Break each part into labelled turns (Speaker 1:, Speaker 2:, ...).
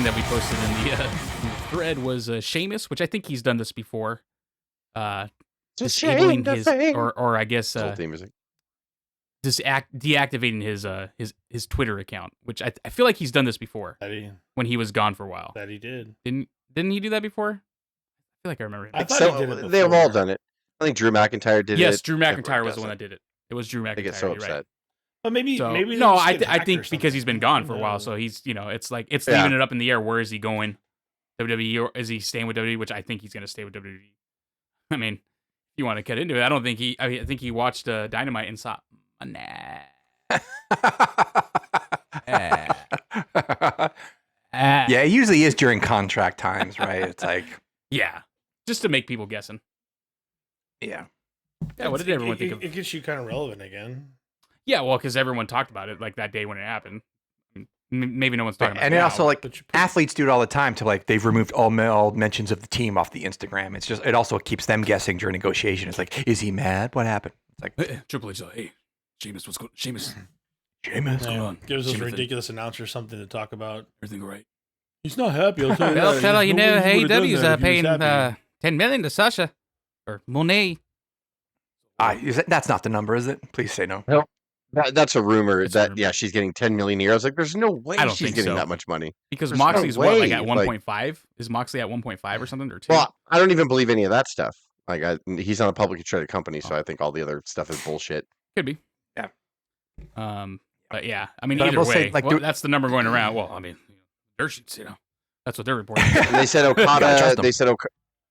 Speaker 1: thing that we posted in the thread was Sheamus, which I think he's done this before. Disabling his, or I guess deactivating his Twitter account, which I feel like he's done this before when he was gone for a while.
Speaker 2: That he did.
Speaker 1: Didn't he do that before? I feel like I remember.
Speaker 2: I thought he did it before.
Speaker 3: They've all done it. I think Drew McIntyre did it.
Speaker 1: Yes, Drew McIntyre was the one that did it. It was Drew McIntyre.
Speaker 3: They get so upset.
Speaker 1: Right.
Speaker 2: But maybe
Speaker 1: no, I think because he's been gone for a while, so he's it's leaving it up in the air. Where is he going? WWE, or is he staying with WWE? Which I think he's going to stay with WWE. I mean, if you want to cut into it, I think he watched Dynamite and saw, nah.
Speaker 4: Yeah, it usually is during contract times, right? It's like,
Speaker 1: yeah, just to make people guessing.
Speaker 4: Yeah.
Speaker 1: Yeah, what did everyone think of?
Speaker 2: It gets you kind of relevant again.
Speaker 1: Yeah, well, because everyone talked about it like that day when it happened. Maybe no one's talking about it.
Speaker 4: And also, like, athletes do it all the time to, like, they've removed all mentions of the team off the Instagram. It's just, it also keeps them guessing during negotiation. It's like, is he mad? What happened? It's like,
Speaker 1: Triple H, hey, Sheamus, what's going on? Sheamus,
Speaker 4: what's
Speaker 1: going on?
Speaker 2: Gives those ridiculous announcers something to talk about.
Speaker 1: Everything all right?
Speaker 2: He's not happy.
Speaker 1: Well, fella, you know, AEW's paying $10 million to Sasha or Mone.
Speaker 4: That's not the number, is it? Please say no.
Speaker 3: No. That's a rumor she's getting $10 million a year. I was like, there's no way she's getting that much money.
Speaker 1: Because
Speaker 3: there's
Speaker 1: Moxley's at 1.5? Is Moxley at 1.5 or something, or 2?
Speaker 3: Well, I don't even believe any of that stuff. Like, he's on a publicly traded company, so I think all the other stuff is bullshit.
Speaker 1: Could be.
Speaker 4: Yeah.
Speaker 1: But yeah, I mean, either way, that's the number going around. Well, I mean, dirt sheets, that's what they're reporting.
Speaker 3: And they said Okada.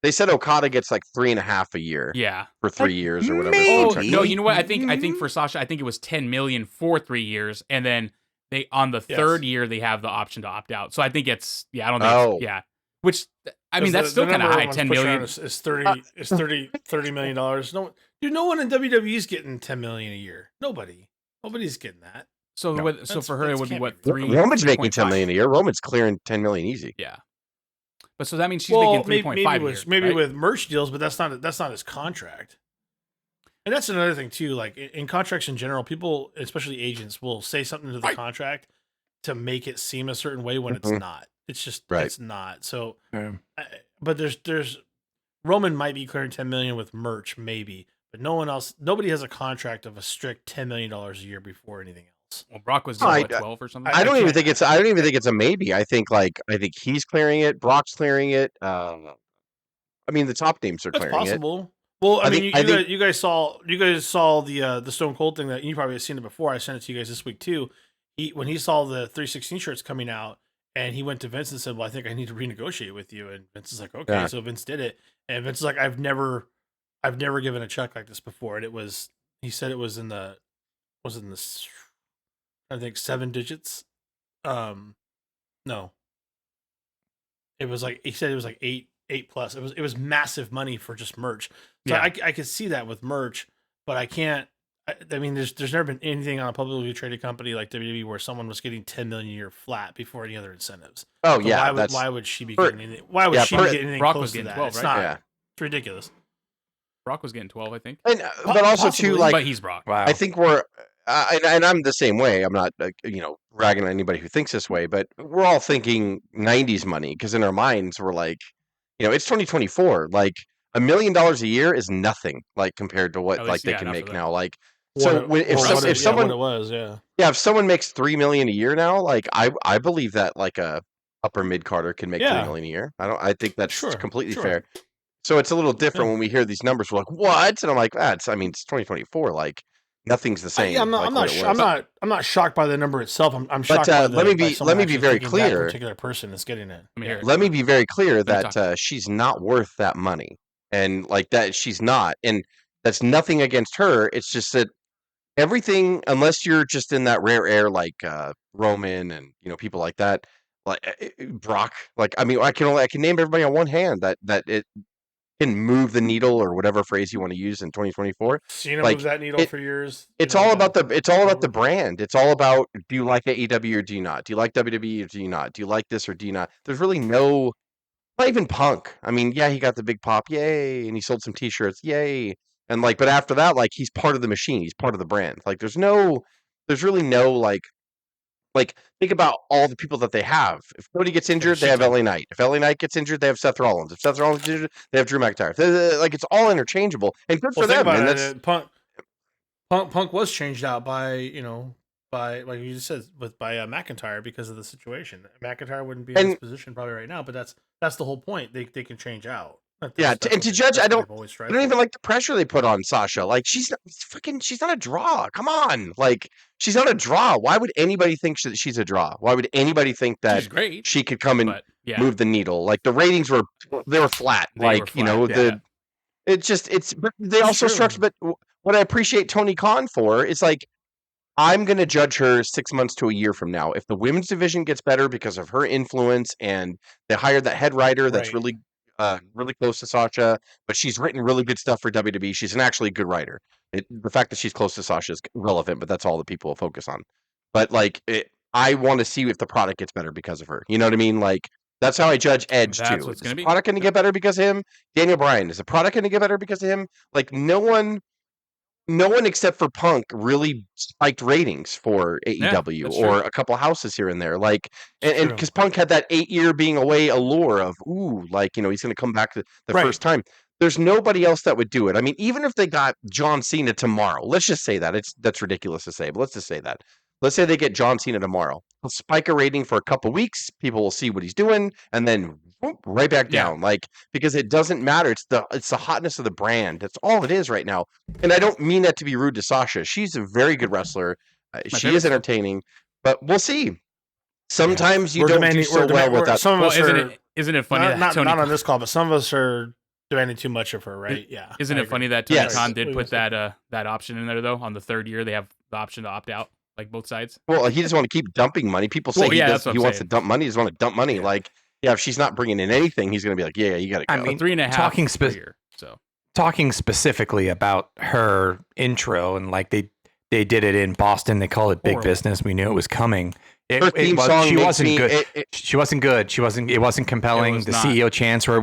Speaker 3: They said Okada gets like 3.5 a year.
Speaker 1: Yeah,
Speaker 3: for 3 years or whatever.
Speaker 1: No, you know what? I think for Sasha, I think it was $10 million for 3 years, and then they on the third year they have the option to opt out. So I think it's I don't think which I mean that's still kind of high. $10 million
Speaker 2: is $30 million. No one in WWE is getting $10 million a year. Nobody's getting that.
Speaker 1: So for her it would be what 3.
Speaker 3: Roman's making $10 million a year. Roman's clearing $10 million easy.
Speaker 1: Yeah. But so that means she's making 3.5
Speaker 2: maybe with merch deals, but that's not his contract. And that's another thing too. Like in contracts in general, people, especially agents, will say something to the contract to make it seem a certain way when it's not. It's just it's not. So, but there's Roman might be clearing $10 million with merch, maybe, but nobody has a contract of a strict $10 million a year before anything else.
Speaker 1: Well, Brock was doing 12 or something.
Speaker 3: I don't even think it's a maybe. I think he's clearing it. Brock's clearing it. I mean, the top names are clearing
Speaker 2: possible. Well, I mean, you guys saw the Stone Cold thing that you probably have seen it before. I sent it to you guys this week too. When he saw the 316 shirts coming out, and he went to Vince and said, "Well, I think I need to renegotiate with you." And Vince is like, "Okay." Yeah. So Vince did it, and Vince is like, "I've never given a check like this before." And he said it was in the I think 7 digits. No. It was like he said it was like 8 plus. It was massive money for just merch. So I could see that with merch, but I can't. I mean, there's never been anything on a publicly traded company like WWE where someone was getting $10 million a year flat before any other incentives.
Speaker 3: Oh,
Speaker 2: so
Speaker 3: yeah.
Speaker 2: Why would she be getting anything? Why would she be getting anything
Speaker 1: Brock
Speaker 2: close
Speaker 1: was
Speaker 2: to
Speaker 1: getting
Speaker 2: that?
Speaker 1: 12,
Speaker 2: It's
Speaker 1: right?
Speaker 2: not.
Speaker 3: Yeah.
Speaker 2: It's ridiculous.
Speaker 1: Brock was getting 12, I think.
Speaker 3: And, but also too, like,
Speaker 1: but he's Brock.
Speaker 4: Wow.
Speaker 3: I think we're. And I'm the same way. I'm not, ragging on anybody who thinks this way, but we're all thinking 90s money because in our minds we're like, it's 2024. Like $1 million a year is nothing, like compared to what they can make now. Like, if someone makes $3 million a year now, like I believe that like a upper mid carder can make $3 million a year. I think that's completely fair. So it's a little different when we hear these numbers. We're like, what? And I'm like, it's 2024. Like. Nothing's the same.
Speaker 2: I'm not shocked by the number itself. I'm shocked. But
Speaker 3: let me be very clear.
Speaker 2: That particular person is getting it.
Speaker 3: Let me be very clear that she's not worth that money, and like that she's not, and that's nothing against her. It's just that everything, unless you're just in that rare air like Roman and people like that, like Brock. Like I can name everybody on one hand that it can move the needle or whatever phrase you want to use in 2024.
Speaker 2: Cena moves that needle for years.
Speaker 3: It's all about the brand. It's all about, do you like AEW or do you not? Do you like WWE or do you not? Do you like this or do you not? There's really not even Punk. I mean, he got the big pop, yay, and he sold some t-shirts, yay. And but after that, like he's part of the machine. He's part of the brand. Like there's really no like Like, think about all the people that they have. If Cody gets injured, they have LA Knight. If LA Knight gets injured, they have Seth Rollins. If Seth Rollins gets injured, they have Drew McIntyre. Like, it's all interchangeable and good for them. And that's
Speaker 2: Punk was changed out by by like you just said by McIntyre because of the situation. McIntyre wouldn't be in this position probably right now, but that's the whole point. They can change out.
Speaker 3: And to judge, I don't even like the pressure they put on Sasha. Like, she's not a draw. Come on, like, she's not a draw. Why would anybody think she's a draw? Why would anybody think that she could come and move the needle? Like, the ratings were flat. They also struck. But what I appreciate Tony Khan for is, like, I'm going to judge her 6 months to a year from now. If the women's division gets better because of her influence and they hired that head writer that's really close to Sasha, but she's written really good stuff for WWE. She's an actually good writer. The fact that she's close to Sasha is relevant, but that's all the people will focus on. But, like, I want to see if the product gets better because of her. You know what I mean? Like, that's how I judge Edge, too. Is the product going to get better because of him? Daniel Bryan, is the product going to get better because of him? Like, no one except for Punk really spiked ratings for AEW or a couple houses here and there. Like, and because Punk had that 8-year being away allure of, he's going to come back the first time. There's nobody else that would do it. I mean, even if they got John Cena tomorrow, let's just say that. That's ridiculous to say, but let's just say that. Let's say they get John Cena tomorrow. He'll spike a rating for a couple weeks. People will see what he's doing, and then right back down. Like, because it doesn't matter. It's the hotness of the brand. That's all it is right now. And I don't mean that to be rude to Sasha. She's a very good wrestler. She is entertaining, but we'll see. Sometimes you don't do so well with that.
Speaker 2: Some of us
Speaker 1: isn't it funny
Speaker 2: that Tony, not on this call, but some of us are demanding too much of her, right? Yeah.
Speaker 1: Isn't it funny that Tony Khan did put that option in there, though? On the third year, they have the option to opt out. Like, both sides.
Speaker 3: Well, he just want to keep dumping money. People say he wants to dump money. He just want to dump money. Yeah. Like, if she's not bringing in anything, he's going to be like, yeah, you got to go.
Speaker 1: I mean, 3.5 per year. So,
Speaker 4: talking specifically about her intro, and like they did it in Boston. They called it Big Business. We knew it was coming. She wasn't good. She wasn't good. It wasn't compelling. The CEO chants were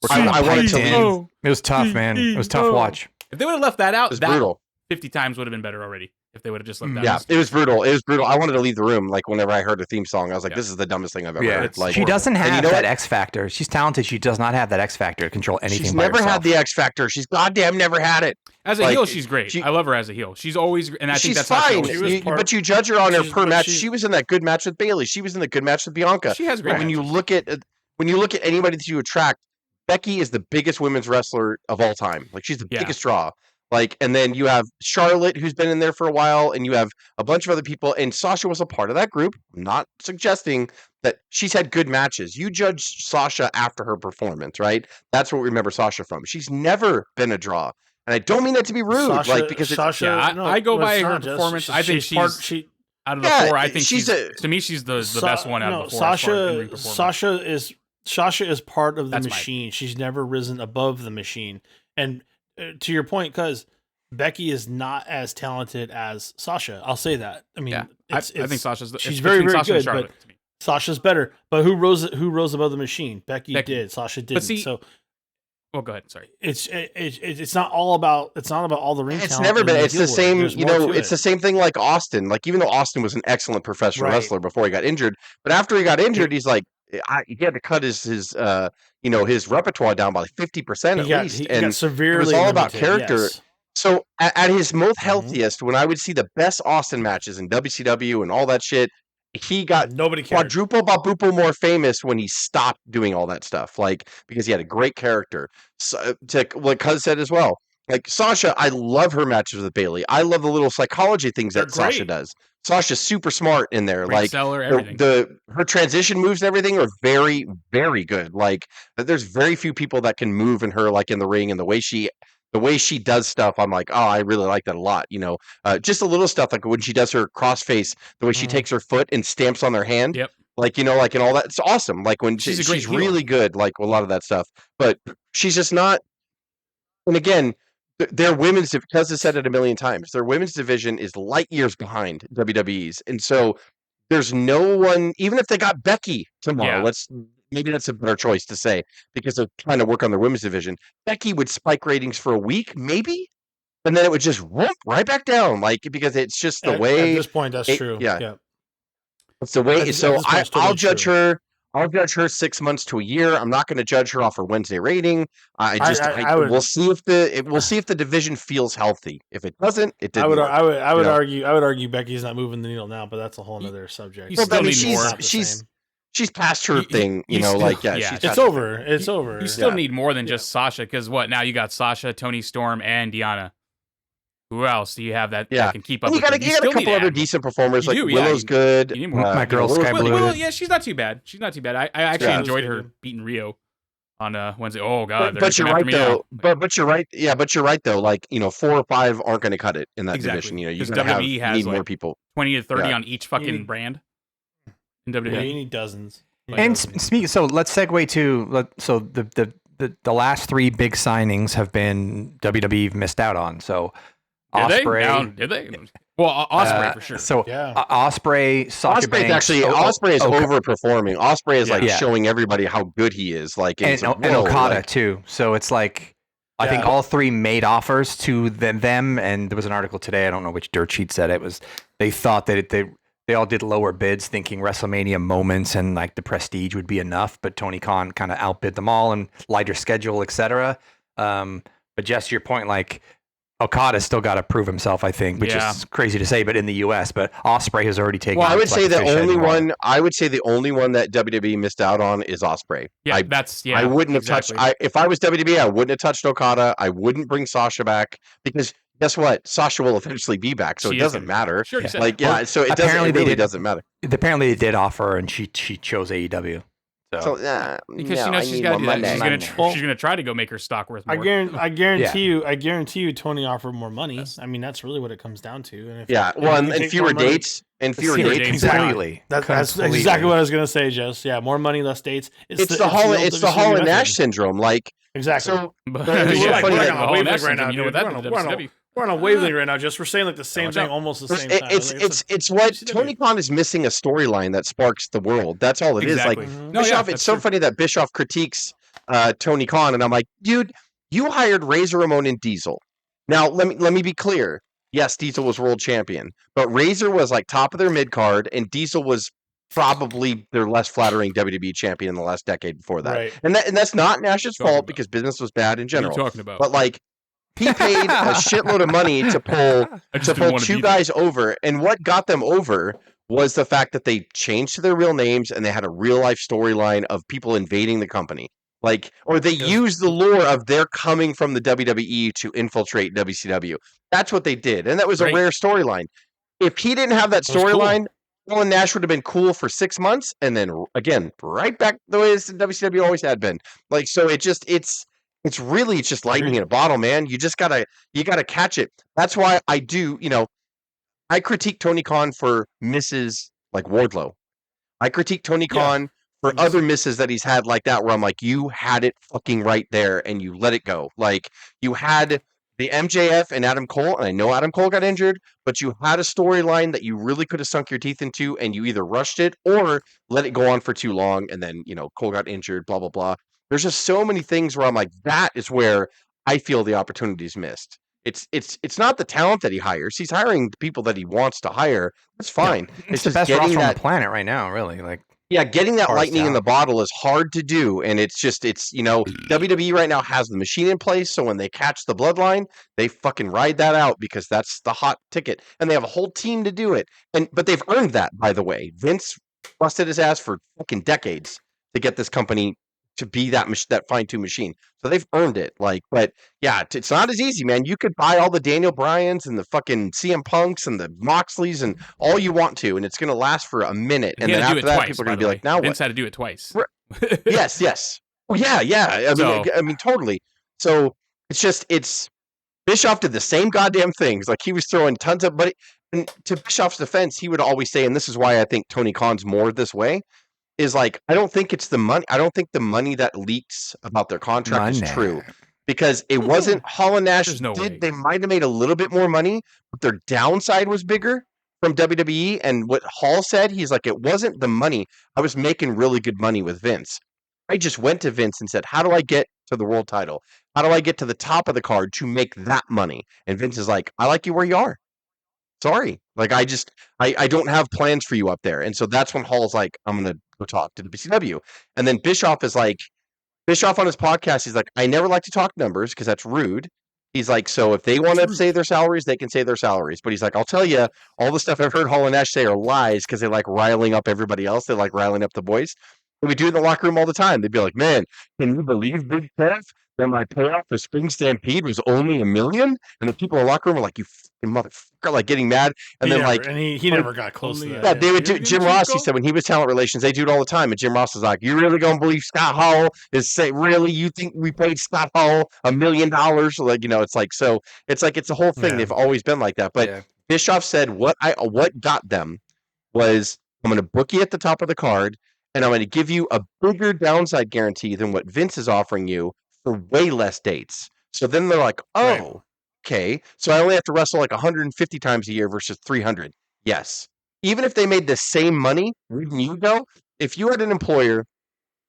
Speaker 3: I wanted to leave.
Speaker 4: It was tough, man. It was tough watch.
Speaker 1: If they would have left that out,
Speaker 3: it was brutal.
Speaker 1: 50 times would have been better already. If they would have just left that.
Speaker 3: Yeah, it was brutal. I wanted to leave the room. Like, whenever I heard the theme song, I was like, "This is the dumbest thing I've ever heard." Like,
Speaker 4: she doesn't have that X factor. She's talented. She does not have that X factor to control anything.
Speaker 3: She's never had the X factor. She's goddamn never had it.
Speaker 1: As a heel, she's great. I love her as a heel. She's always, and I think that's
Speaker 3: fine. But you judge her on her per match. She was in that good match with Bayley. She was in the good match with Bianca.
Speaker 1: She has great.
Speaker 3: When you look at anybody that you attract, Becky is the biggest women's wrestler of all time. Like, she's the biggest draw. Like, and then you have Charlotte, who's been in there for a while, and you have a bunch of other people, and Sasha was a part of that group. I'm not suggesting that she's had good matches. You judge Sasha after her performance, right? That's what we remember Sasha from. She's never been a draw. And I don't mean that to be rude, because
Speaker 2: Sasha,
Speaker 1: I go by her performance. I think she's out of the four. I think to me she's the best one out of the four.
Speaker 2: Sasha is part of the machine. She's never risen above the machine. And to your point, because Becky is not as talented as Sasha. I'll say that. I mean,
Speaker 1: I think Sasha's.
Speaker 2: She's very, very good, but Sasha's better. But who rose above the machine? Becky did. Sasha didn't.
Speaker 1: Well, go ahead. Sorry.
Speaker 2: It's not all about all the ring.
Speaker 3: It's never been. It's the same. It's the same thing like Austin. Like, even though Austin was an excellent professional wrestler before he got injured, but after he got injured, he's like, he had to cut his repertoire down by like 50% at least.
Speaker 2: He got severely
Speaker 3: it was all about character.
Speaker 2: Yes.
Speaker 3: So at his most healthiest, when I would see the best Austin matches in WCW and all that shit, he got quadruple babupo more famous when he stopped doing all that stuff. Like, because he had a great character. So, to what Cuz said as well. Like, Sasha, I love her matches with Bayley. I love the little psychology things that Sasha does. Sasha's super smart in there.
Speaker 1: Great
Speaker 3: like,
Speaker 1: seller, everything.
Speaker 3: Her transition moves and everything are very, very good. Like, there's very few people that can move in her, like, in the ring, and the way she does stuff, I'm like, oh, I really like that a lot. Just a little stuff, like when she does her crossface, the way she takes her foot and stamps on their hand.
Speaker 1: Yep.
Speaker 3: Like, and all that. It's awesome. Like, when she's really good, like, a lot of that stuff. But she's just not. And again, their women's, because I said it a million times, their women's division is light years behind WWE's. And so there's no one, even if they got Becky tomorrow, maybe that's a better choice to say, because they're trying to work on their women's division. Becky would spike ratings for a week, maybe, and then it would just whoop right back down, like, because it's just the way.
Speaker 2: At this point, that's true.
Speaker 3: Yeah. It's the way. So I'll judge her. I'll judge her 6 months to a year. I'm not going to judge her off her Wednesday rating. We'll see if the division feels healthy. If it doesn't, it didn't.
Speaker 2: I would argue Becky's not moving the needle now, but that's a whole other subject.
Speaker 1: You still need more.
Speaker 3: She's past her thing,
Speaker 2: it's over. It's over.
Speaker 1: You still need more than just Sasha, because now you got Sasha, Toni Storm, and Deonna. Who else do you have that can keep up?
Speaker 3: You got a couple other decent performers, like Willow's good.
Speaker 4: My girl Sky Blue.
Speaker 1: Willow, yeah, she's not too bad. I actually enjoyed her beating Rio on Wednesday. Oh god,
Speaker 3: but you're right though. But you're right. Yeah, but you're right though. Like 4 or 5 aren't going to cut it in that division. You're going to need more people.
Speaker 1: 20 to 30 on each fucking brand. In WWE,
Speaker 2: you need dozens.
Speaker 4: And so let's segue to the last 3 big signings have been WWE missed out on. So Ospreay,
Speaker 1: did they? Well, Ospreay for sure.
Speaker 4: So Ospreay, Sasha Banks.
Speaker 3: Ospreay is overperforming. Ospreay is showing everybody how good he is. And
Speaker 4: Okada too. So it's like I think all 3 made offers to them. And there was an article today. I don't know which dirt sheet said it was. They thought that they all did lower bids, thinking WrestleMania moments and like the prestige would be enough. But Tony Khan kind of outbid them all and lighter schedule, etc. But Jess, to your point, like Okada's still got to prove himself, I think, which is crazy to say, but in the U.S. But Ospreay has already taken.
Speaker 3: Well, I would say the only one. I would say the only one that WWE missed out on is Ospreay.
Speaker 1: Yeah,
Speaker 3: I wouldn't have touched. If I was WWE, I wouldn't have touched Okada. I wouldn't bring Sasha back because guess what? Sasha will eventually be back, so it doesn't matter. Sure, so it really doesn't matter.
Speaker 4: Apparently, they did offer, and she chose AEW.
Speaker 1: Because she knows she's got to do that. She's gonna try to go make her stock worth more.
Speaker 2: I guarantee you, Tony offered more money. I mean, that's really what it comes down to.
Speaker 3: And fewer dates.
Speaker 4: Completely.
Speaker 2: That's exactly what I was gonna say, Jess. Yeah, more money, less dates.
Speaker 3: It's the Hall and Nash syndrome. Like
Speaker 2: exactly.
Speaker 3: So
Speaker 2: we're on a wavelength right now. You know that? We're on a wavelength right now. Just we're saying like the same thing, almost the same time.
Speaker 3: It's what Tony Khan is missing, a storyline that sparks the world. That's all it is. Like Bischoff. It's so funny that Bischoff critiques Tony Khan, and I'm like, dude, you hired Razor Ramon and Diesel. Now let me be clear. Yes, Diesel was world champion, but Razor was like top of their mid card, and Diesel was probably their less flattering WWE champion in the last decade before that. Right. And that's not Nash's fault because business was bad in general.
Speaker 1: What are you talking about?
Speaker 3: But like. He paid a shitload of money to pull 2 guys over, and what got them over was the fact that they changed to their real names and they had a real life storyline of people invading the company, or they used the lore of their coming from the WWE to infiltrate WCW. That's what they did, and that was a rare storyline. If he didn't have that storyline, Alan Nash would have been cool for 6 months, and then again right back the way WCW always had been. It's really just lightning in a bottle, man. You gotta catch it. That's why I do, I critique Tony Khan for misses like Wardlow. I critique Tony Khan for other misses that he's had like that, where I'm like, you had it fucking right there and you let it go. Like you had the MJF and Adam Cole, and I know Adam Cole got injured, but you had a storyline that you really could have sunk your teeth into, and you either rushed it or let it go on for too long, and then Cole got injured, blah blah blah. There's just so many things where I'm like, that is where I feel the opportunity's missed. It's not the talent that he hires. He's hiring the people that he wants to hire. That's fine.
Speaker 4: Yeah. It's the best roster on the planet right now, really.
Speaker 3: Getting that lightning in the bottle is hard to do, and it's WWE right now has the machine in place, so when they catch the bloodline, they fucking ride that out because that's the hot ticket, and they have a whole team to do it. But they've earned that, by the way. Vince busted his ass for fucking decades to get this company to be that fine-tuned machine. So they've earned it. But yeah, it's not as easy, man. You could buy all the Daniel Bryans and the fucking CM Punks and the Moxleys and all you want to, and it's going to last for a minute. And then after that, people are going to be like, now what?
Speaker 1: Vince had to do it twice.
Speaker 3: Yes. Oh, yeah. I mean, totally. So it's Bischoff did the same goddamn things. Like he was throwing tons of, but to Bischoff's defense, he would always say, and this is why I think Tony Khan's more this way, is like, I don't think it's the money. I don't think the money that leaks about their contract is true, because it wasn't Hall and Nash. They might have made a little bit more money, but their downside was bigger from WWE. And what Hall said, he's like, it wasn't the money. I was making really good money with Vince. I just went to Vince and said, how do I get to the world title? How do I get to the top of the card to make that money? And Vince is like, I like you where you are. Sorry. Like, I don't have plans for you up there. And so that's when Hall's like, I'm going to go talk to the BCW. And then Bischoff is like, Bischoff on his podcast, he's like, I never like to talk numbers because that's rude. He's like, so if they want to say their salaries, they can say their salaries. But he's like, I'll tell you, all the stuff I've heard Hall and Nash say are lies because they like riling up everybody else. They like riling up the boys. And we do it in the locker room all the time. They'd be like, man, can you believe Big Kev that my payoff for Spring Stampede was only $1 million? And the people in the locker room are like, you fucking motherfucker, like getting mad. And
Speaker 2: he never got close to that.
Speaker 3: Yeah, they would do. Jim Ross, he said when he was talent relations, they do it all the time. And Jim Ross was like, "You really gonna believe Scott Hall is say really? You think we paid Scott Hall $1 million? Like, it's like so. It's like it's a whole thing. Yeah. They've always been like that. But Bischoff said what got them was I'm going to book you at the top of the card, and I'm going to give you a bigger downside guarantee than what Vince is offering you for way less dates. So then they're like, oh. Right. Okay, so I only have to wrestle like 150 times a year versus 300. Yes. Even if they made the same money, wouldn't you go? If you had an employer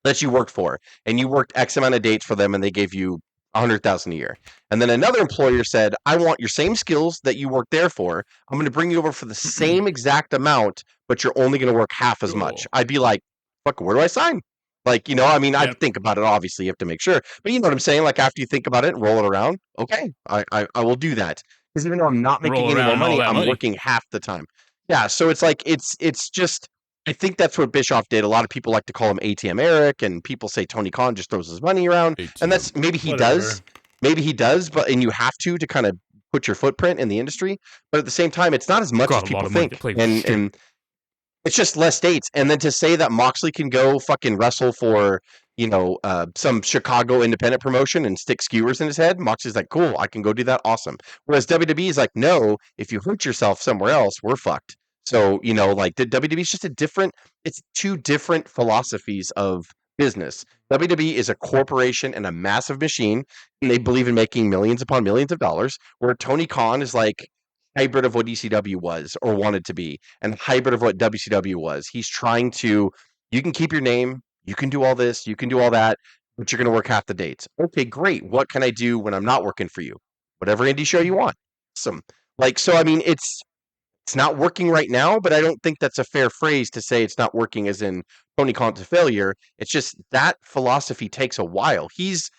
Speaker 3: that you worked for and you worked X amount of dates for them and they gave you $100,000 a year, and then another employer said, I want your same skills that you worked there for. I'm going to bring you over for the same exact amount, but you're only going to work half as much. I'd be like, fuck, where do I sign? Like, I'd think about it. Obviously, you have to make sure. But you know what I'm saying? Like, after you think about it and roll it around, okay, I will do that. Because even though I'm not making any more money, I'm working half the time. Yeah, so it's like, it's just, I think that's what Bischoff did. A lot of people like to call him ATM Eric, and people say Tony Khan just throws his money around. ATM. And that's, maybe he does. Maybe he does, and you have to kind of put your footprint in the industry. But at the same time, it's not as much as people think. And it's just less dates. And then to say that Moxley can go fucking wrestle for, some Chicago independent promotion and stick skewers in his head, Moxley's like, cool, I can go do that. Awesome. Whereas WWE is like, no, if you hurt yourself somewhere else, we're fucked. So, like the WWE is just it's two different philosophies of business. WWE is a corporation and a massive machine, and they believe in making millions upon millions of dollars, where Tony Khan is like, hybrid of what ECW was or wanted to be, and hybrid of what WCW was. He's trying to, you can keep your name, you can do all this, you can do all that, but you're going to work half the dates. Okay, great. What can I do when I'm not working for you? Whatever indie show you want. Awesome. So, I mean, it's not working right now, but I don't think that's a fair phrase to say it's not working as in Tony Khan's a failure. It's just that philosophy takes a while. He's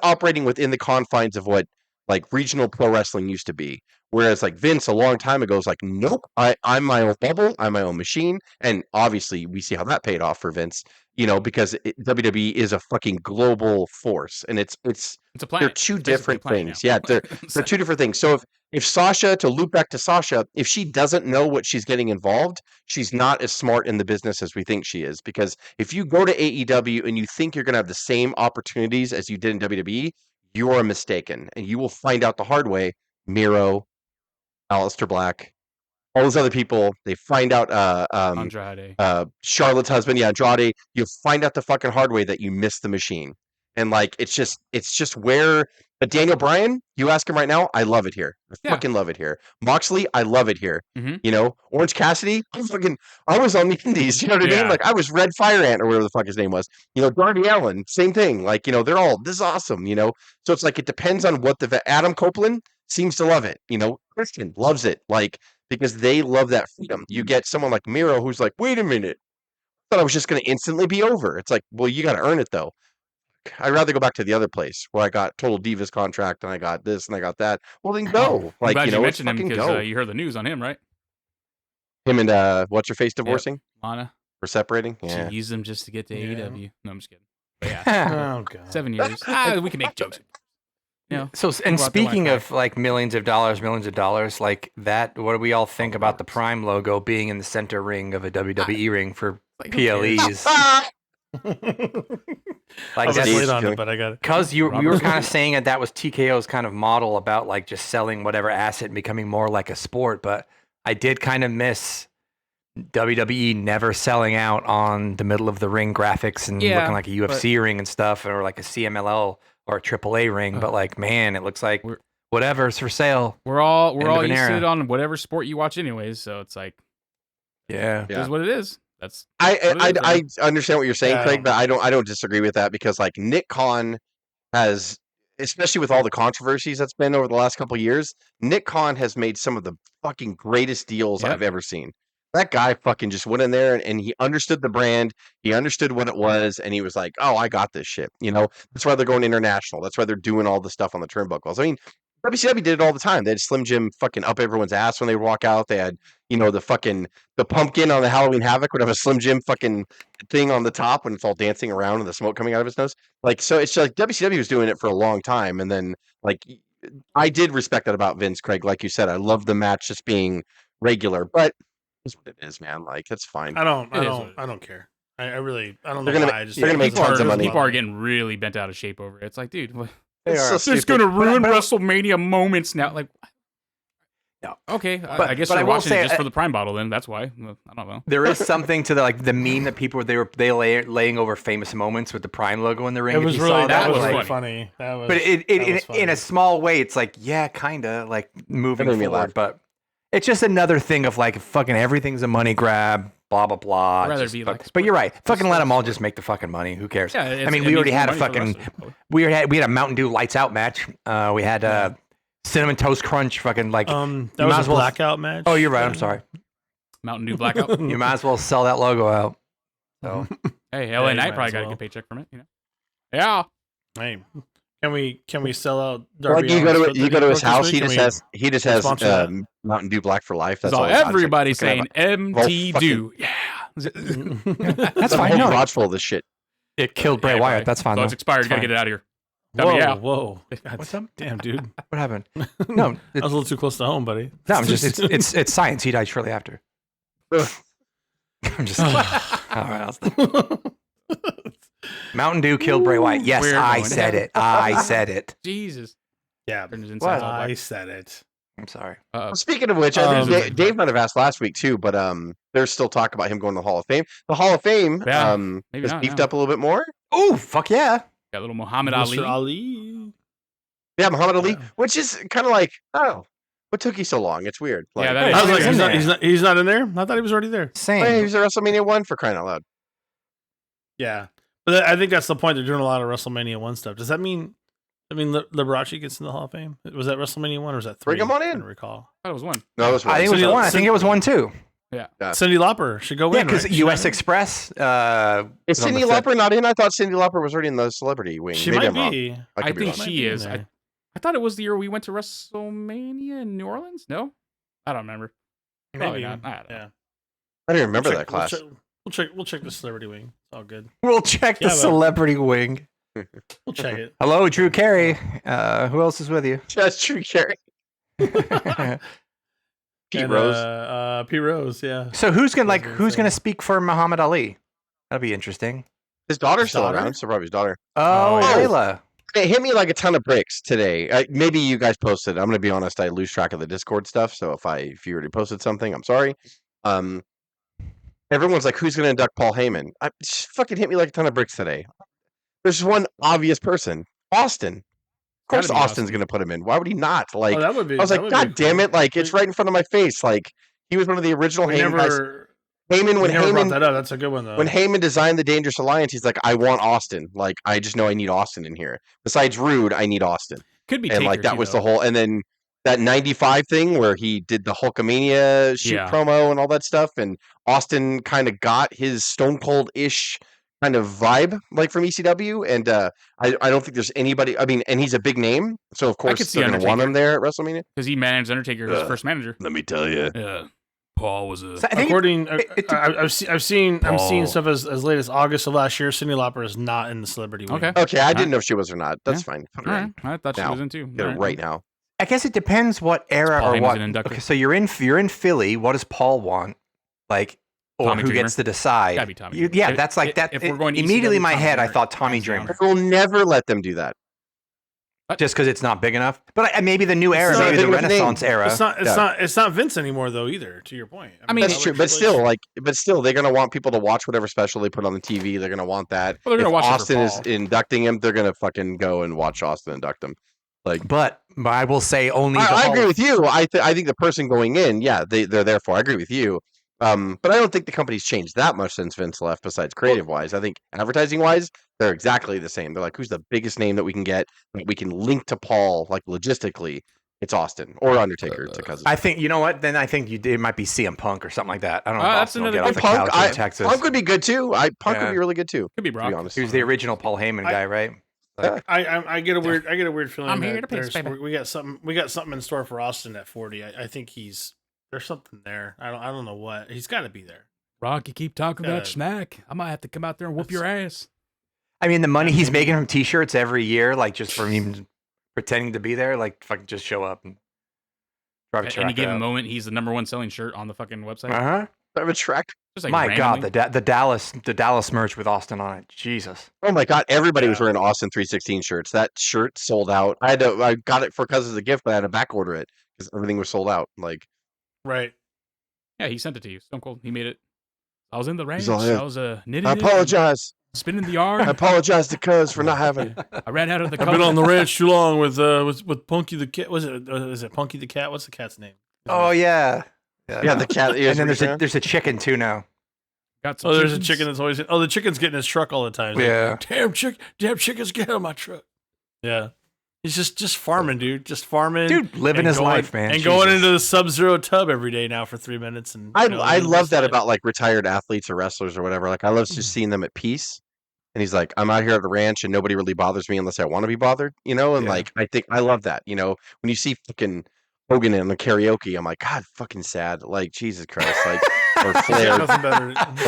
Speaker 3: operating within the confines of what like regional pro wrestling used to be. Whereas like Vince a long time ago was like, nope, I'm my own bubble, I'm my own machine. And obviously we see how that paid off for Vince, because WWE is a fucking global force, and it's a planet. They're two different things. Yeah, they're two different things. So if Sasha, to loop back to Sasha, if she doesn't know what she's getting involved, she's not as smart in the business as we think she is. Because if you go to AEW and you think you're going to have the same opportunities as you did in WWE, you are mistaken, and you will find out the hard way. Miro, Aleister Black, all those other people, they find out
Speaker 1: Andrade.
Speaker 3: Charlotte's husband, Andrade, you'll find out the fucking hard way that you missed the machine. And like it's just where Daniel Bryan, you ask him right now, I love it here. I fucking love it here. Moxley, I love it here. Mm-hmm. Orange Cassidy, I was on the indies, you know what I mean? Like I was Red Fire Ant or whatever the fuck his name was. Darby Allin, same thing. Like, they're all, this is awesome, So it's like it depends on what Adam Copeland seems to love it. Christian loves it. Like, because they love that freedom. You get someone like Miro who's like, wait a minute, I thought I was just going to instantly be over. It's like, well, you got to earn it though. I'd rather go back to the other place where I got Total Divas contract and I got this and I got that. Well, then go.
Speaker 1: I'm glad you mentioned him because you heard the news on him, right?
Speaker 3: Him and what's her face divorcing?
Speaker 1: Yep. Lana.
Speaker 3: We're separating. Yeah.
Speaker 1: She used them just to get to AEW. No, I'm just kidding. But yeah.
Speaker 2: Oh god.
Speaker 1: 7 years. We can make jokes.
Speaker 4: So, and speaking of like millions of dollars, like that, what do we all think about the Prime logo being in the center ring of a WWE ring for PLEs?
Speaker 2: Like I was late on it, but I got it.
Speaker 4: Because we were kind of saying that was TKO's kind of model about like just selling whatever asset and becoming more like a sport. But I did kind of miss WWE never selling out on the middle of the ring graphics and looking like a UFC ring and stuff, or like a CMLL or a AAA ring. But like, man, it looks like whatever's for sale.
Speaker 1: We're all used to it on whatever sport you watch, anyways. So it's like, it is what it is. That's
Speaker 3: I understand what you're saying, Craig, but I don't disagree with that because like Nick Khan has especially with all the controversies that's been over the last couple of years, Nick Khan has made some of the fucking greatest deals I've ever seen. That guy fucking just went in there and he understood the brand. He understood what it was. And he was like, oh, I got this shit. That's why they're going international. That's why they're doing all the stuff on the turnbuckles. I mean, WCW did it all the time. They had Slim Jim fucking up everyone's ass when they would walk out. They had, the pumpkin on the Halloween Havoc would have a Slim Jim fucking thing on the top when it's all dancing around and the smoke coming out of his nose. So it's like WCW was doing it for a long time. And then I did respect that about Vince, Craig. Like you said, I love the match just being regular, but it's what it is, man. That's fine.
Speaker 2: I don't care. I don't know why.
Speaker 3: They're gonna make tons of money.
Speaker 1: People are getting really bent out of shape over it. It's like, dude,
Speaker 4: it's
Speaker 1: going to ruin WrestleMania moments now. No. Okay, I guess you're watching it just for the Prime bottle. Then that's why. I don't know.
Speaker 4: There is something to the meme that people laying over famous moments with the Prime logo in the ring.
Speaker 2: It was really funny.
Speaker 4: But in a small way, it's kinda moving forward, but. It's just another thing of fucking everything's a money grab, blah blah blah. But you're right. Fucking let them all just make the fucking money. Who cares?
Speaker 1: Yeah,
Speaker 4: I mean, we already had a fucking we had a Mountain Dew Lights Out match. We had Cinnamon Toast Crunch. Fucking
Speaker 2: that was a blackout match.
Speaker 4: Oh, you're right. I'm sorry.
Speaker 1: Mountain Dew blackout.
Speaker 4: You might as well sell that logo out. So
Speaker 1: hey, LA Knight probably got a good paycheck from it. Yeah.
Speaker 2: Hey. Can we sell out Darby?
Speaker 3: You go to his house. He just has Mountain Dew Black for life. That's all.
Speaker 1: Everybody's saying MT Dew. Yeah,
Speaker 3: that's fine. No, garage full of this shit.
Speaker 4: It killed Bray Wyatt. That's fine.
Speaker 1: So it's expired. Gotta get it out of here.
Speaker 2: Whoa! What's up? Damn, dude.
Speaker 4: What happened? No,
Speaker 2: I was a little too close to home, buddy.
Speaker 4: No, I'm just. It's science. He died shortly after. I'm just. All right. Mountain Dew killed Bray Wyatt. Yes, I said it. I said it.
Speaker 1: Jesus.
Speaker 2: Yeah, I said it.
Speaker 4: I'm sorry.
Speaker 3: Speaking of which, I think Dave might have asked last week too, but there's still talk about him going to the Hall of Fame. The Hall of Fame is beefed up a little bit more.
Speaker 4: Oh, fuck yeah.
Speaker 1: Got a little Muhammad
Speaker 2: Ali.
Speaker 3: Yeah, Muhammad Ali, which is kind of like, oh, what took you so long? It's weird.
Speaker 2: He's not in there? I thought he was already there.
Speaker 4: Same.
Speaker 3: Hey, he was at WrestleMania 1 for crying out loud.
Speaker 2: Yeah. But I think that's the point. They're doing a lot of WrestleMania 1 stuff. Does that mean Liberace gets in the Hall of Fame? Was that WrestleMania 1 or was that 3?
Speaker 3: Bring him on in.
Speaker 2: I don't recall.
Speaker 1: I thought it was 1.
Speaker 3: No, it was 1.
Speaker 4: I think it was 1. I think it was 1 too.
Speaker 1: Yeah.
Speaker 2: Cyndi Lauper should go in.
Speaker 4: Yeah, because US Express.
Speaker 3: Is Cyndi Lauper not in? I thought Cyndi Lauper was already in the celebrity wing.
Speaker 2: She might be.
Speaker 1: I think she is. I thought it was the year we went to WrestleMania in New Orleans. No? I don't remember.
Speaker 2: Maybe.
Speaker 1: Not. I don't know.
Speaker 3: I didn't remember that class.
Speaker 2: We'll check the celebrity wing. It's all good.
Speaker 4: We'll check the celebrity wing.
Speaker 2: We'll check it.
Speaker 4: Hello, Drew Carey. Who else is with you?
Speaker 3: That's Drew Carey. Pete Rose.
Speaker 2: Pete Rose, yeah.
Speaker 4: So who's gonna speak for Muhammad Ali? That'll be interesting.
Speaker 3: His daughter's still around, so probably his daughter.
Speaker 4: Oh, Layla.
Speaker 3: It hit me like a ton of bricks today. Maybe you guys posted. I'm gonna be honest. I lose track of the Discord stuff. So if you already posted something, I'm sorry. Everyone's like, who's gonna induct Paul Heyman? It just fucking hit me like a ton of bricks today. There's one obvious person, Austin. Of course, Austin's gonna put him in. Why would he not? Like, I was like, God damn it! Like, it's right in front of my face. Like, he was one of the original Heyman guys. Heyman, when Heyman
Speaker 2: brought that up, that's a good one though.
Speaker 3: When Heyman designed the Dangerous Alliance, he's like, I want Austin. Like, I just know I need Austin in here. Besides Rude, I need Austin.
Speaker 1: Could be,
Speaker 3: and like that was the whole. And then that 95 thing where he did the Hulkamania shoot promo and all that stuff, and Austin kind of got his Stone Cold-ish kind of vibe like from ECW, and I don't think there's anybody. I mean, and he's a big name, so of course they're going to want him there at WrestleMania
Speaker 1: because he managed Undertaker, his first manager.
Speaker 3: Let me tell you,
Speaker 1: Paul was a.
Speaker 2: I've seen stuff as late as August of last year. Cyndi Lauper is not in the celebrity wing.
Speaker 3: Okay, I didn't know if she was or not. That's fine.
Speaker 1: All right. I thought she was in too.
Speaker 3: Get it right now.
Speaker 4: I guess it depends what era or what. Okay, so you're in Philly. What does Paul want? Like, or
Speaker 1: Tommy
Speaker 4: who
Speaker 1: Dreamer.
Speaker 4: Gets to decide?
Speaker 1: Gotta be Tommy.
Speaker 4: That's like that.
Speaker 1: If we're going to
Speaker 4: immediately in my
Speaker 1: Tommy
Speaker 4: head,
Speaker 1: Dreamer,
Speaker 4: I thought Tommy Dreamer.
Speaker 3: We'll never let them do that.
Speaker 4: Just because it's not big enough. But maybe the new era, maybe the Renaissance era.
Speaker 2: It's not Vince anymore though either. To your point.
Speaker 3: I mean that's true, but still, they're gonna want people to watch whatever special they put on the TV. They're gonna want that.
Speaker 1: Well, they're gonna watch
Speaker 3: Austin is inducting him. They're gonna fucking go and watch Austin induct him. Like,
Speaker 4: but I will say only.
Speaker 3: I agree with you. I think the person going in, they're there for. I agree with you. But I don't think the company's changed that much since Vince left, besides creative-wise. I think advertising-wise, they're exactly the same. They're like, who's the biggest name that we can get that we can link to Paul, like logistically? It's Austin or Undertaker to Cousins.
Speaker 4: I think, you know what? Then I think it might be CM Punk or something like that. I don't know if
Speaker 1: that's
Speaker 4: Austin will
Speaker 1: another
Speaker 4: get off the
Speaker 3: Punk.
Speaker 4: couch in Texas.
Speaker 3: Punk would be good too. Punk would be really good too.
Speaker 1: Could be Brock.
Speaker 3: To be honest.
Speaker 4: He was the original Paul Heyman guy, right? Like,
Speaker 2: I get a weird feeling.
Speaker 1: I'm here to piss, baby.
Speaker 2: We got something in store for Austin at 40. I think there's something there. I don't know what. He's got to be there.
Speaker 1: Brock, you keep talking about smack. I might have to come out there and whoop your ass.
Speaker 4: I mean, the money he's making from T-shirts every year, like just from even pretending to be there, like fucking just show up and drive a truck.
Speaker 1: At any given moment, he's the #1 selling shirt on the fucking website.
Speaker 3: Drive a truck.
Speaker 1: Just like
Speaker 4: my
Speaker 1: randomly.
Speaker 4: God, the Dallas merch with Austin on it. Jesus.
Speaker 3: Oh my God, everybody was wearing Austin 316 shirts. That shirt sold out. I got it for Cousins as a gift, but I had to back order it because everything was sold out. Like,
Speaker 2: right.
Speaker 1: Yeah, he sent it to you. Stone Cold. He made it. I was in the range.
Speaker 3: all,
Speaker 1: I was knitting.
Speaker 3: I apologize.
Speaker 1: Spinning the yard.
Speaker 3: I apologize to Cuz for not having.
Speaker 1: I ran out of the.
Speaker 2: I've been on the ranch too long with Punky the cat. Is it Punky the cat? What's the cat's name?
Speaker 4: Oh yeah.
Speaker 3: Yeah, the cat.
Speaker 4: And then there's a chicken too now.
Speaker 1: Got some
Speaker 2: there's a chicken that's always. Oh, the chicken's getting his truck all the time. He's
Speaker 4: Yeah.
Speaker 2: like, damn chickens get out of my truck. Yeah. He's just farming, dude. Just farming.
Speaker 4: Dude, living his life, man.
Speaker 2: And going into the Sub-Zero tub every day now for 3 minutes. And
Speaker 3: I love that about like retired athletes or wrestlers or whatever. Like I love just seeing them at peace. And he's like, I'm out here at the ranch and nobody really bothers me unless I want to be bothered, you know? And like, I think I love that, you know, when you see fucking Hogan in the karaoke, I'm like, God, fucking sad. Like, Jesus Christ. Like, or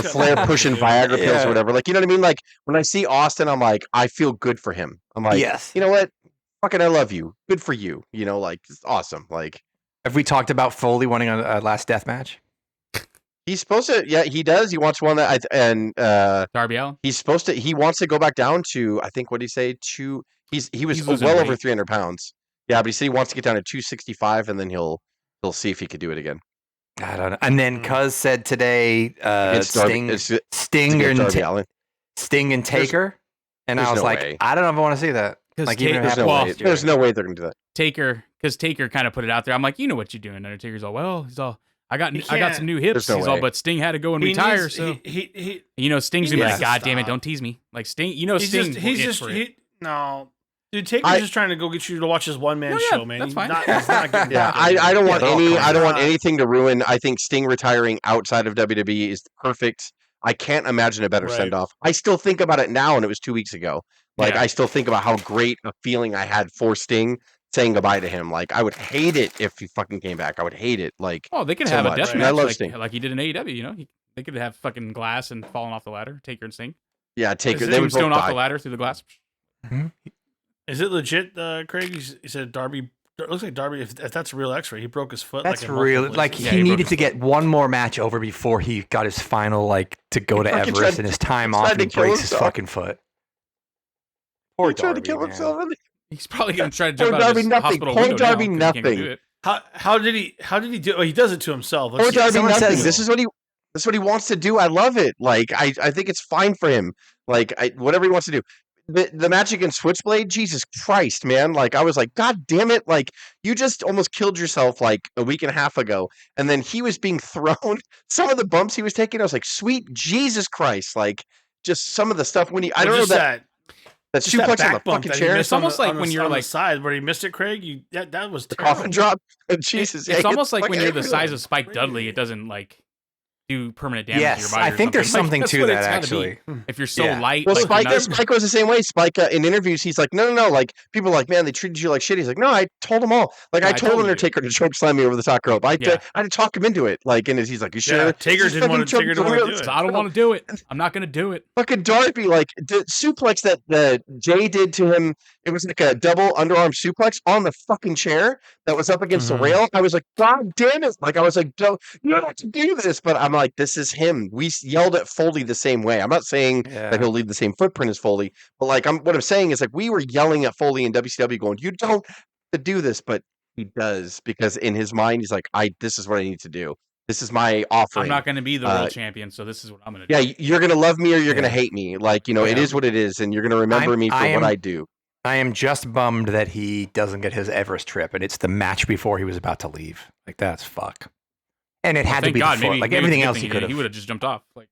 Speaker 3: Flair pushing Viagra pills or whatever. Like, you know what I mean? Like, when I see Austin, I'm like, I feel good for him. I'm like, you know what? Fucking, I love you. Good for you. You know, like, it's awesome. Like,
Speaker 4: have we talked about Foley wanting a last death match?
Speaker 3: He's supposed to, yeah, he does. He wants one that,
Speaker 1: Darby Allin.
Speaker 3: He wants to go back down to, I think, what did he say? He was well over 300 pounds. Yeah, but he said he wants to get down to 265, and then he'll see if he could do it again.
Speaker 4: I don't know. And then Cuz said today, Sting and Taker, and I was like, I don't know if I want to see that. Like,
Speaker 3: there's no way they're gonna do that.
Speaker 1: Because Taker kind of put it out there. I'm like, you know what you're doing. Undertaker's all, I got some new hips. He's all, but Sting had to go and retire. So you know, Sting's gonna be like, God damn it, don't tease me. Like Sting, you know, Sting.
Speaker 2: No. Dude, Taker's just trying to go get you to watch his one-man show, man.
Speaker 1: That's fine.
Speaker 2: He's not getting
Speaker 3: I don't want I don't want anything to ruin. I think Sting retiring outside of WWE is perfect. I can't imagine a better send-off. I still think about it now, and it was 2 weeks ago. Like, I still think about how great a feeling I had for Sting saying goodbye to him. Like, I would hate it if he fucking came back. I would hate it. Like,
Speaker 1: they could have a death match.
Speaker 3: I love Sting.
Speaker 1: Like he did in AEW. You know, they could have fucking glass and falling off the ladder. Taker and Sting.
Speaker 3: Yeah, Taker.
Speaker 1: They would stone off the ladder through the glass.
Speaker 4: Mm-hmm.
Speaker 2: Is it legit, Craig? He said Darby. It looks like Darby. If that's a real X-ray, he broke his foot.
Speaker 4: That's real. Like he needed to get one more match over before he got his final, like, to go to Everest and his time off, and he breaks his fucking foot.
Speaker 3: Poor Darby, to kill himself.
Speaker 1: He's probably gonna try to jump out of his hospital window.
Speaker 3: Poor Darby, nothing.
Speaker 2: How did he do? Oh, he does it to himself.
Speaker 3: Poor Darby, nothing. This is what he wants to do. I love it. Like, I think it's fine for him. Like, whatever he wants to do. The match against Switchblade, Jesus Christ, man. Like, I was like, God damn it. Like, you just almost killed yourself like a week and a half ago. And then he was being thrown. Some of the bumps he was taking, I was like, sweet Jesus Christ. Like, just some of the stuff when he, I don't know that suplex on the fucking chair.
Speaker 1: It's almost like when you're like
Speaker 2: side where he missed it, Craig. That was
Speaker 3: the coffin drop. Jesus,
Speaker 1: it's almost like when you're the size of Spike Dudley, it doesn't like do permanent damage to your body.
Speaker 4: I think there's something to that actually.
Speaker 1: If you're so light,
Speaker 3: well, Spike was the same way. Spike in interviews, he's like, no. Like, people are like, man, they treated you like shit. He's like, no, I told them all. Like, I told Undertaker to choke slam me over the top rope. I had to talk him into it. Like, and he's like, you sure?
Speaker 2: Yeah, Taker didn't want to do it.
Speaker 1: I don't want to do it. I'm not going to do it.
Speaker 3: Fucking Darby, like, the suplex that Jay did to him, it was like a double underarm suplex on the fucking chair that was up against the rail. I was like, God damn it. Like, I was like, you don't have to do this. But I'm like, this is him. We yelled at Foley the same way. I'm not saying that he'll leave the same footprint as Foley, but like, what I'm saying is, like, we were yelling at Foley in WCW going, you don't have to do this, but he does, because in his mind, he's like, this is what I need to do. This is my offering.
Speaker 1: I'm not going to be the world champion, so this is what I'm going to
Speaker 3: do. Yeah, you're going to love me or you're going to hate me. Like, you know, it is what it is, and you're going to remember me for what I do.
Speaker 4: I am just bummed that he doesn't get his Everest trip, and it's the match before he was about to leave. Like, that's fuck. And it had to be the foot. Like everything else, he could have.
Speaker 1: He would have just jumped off. Like,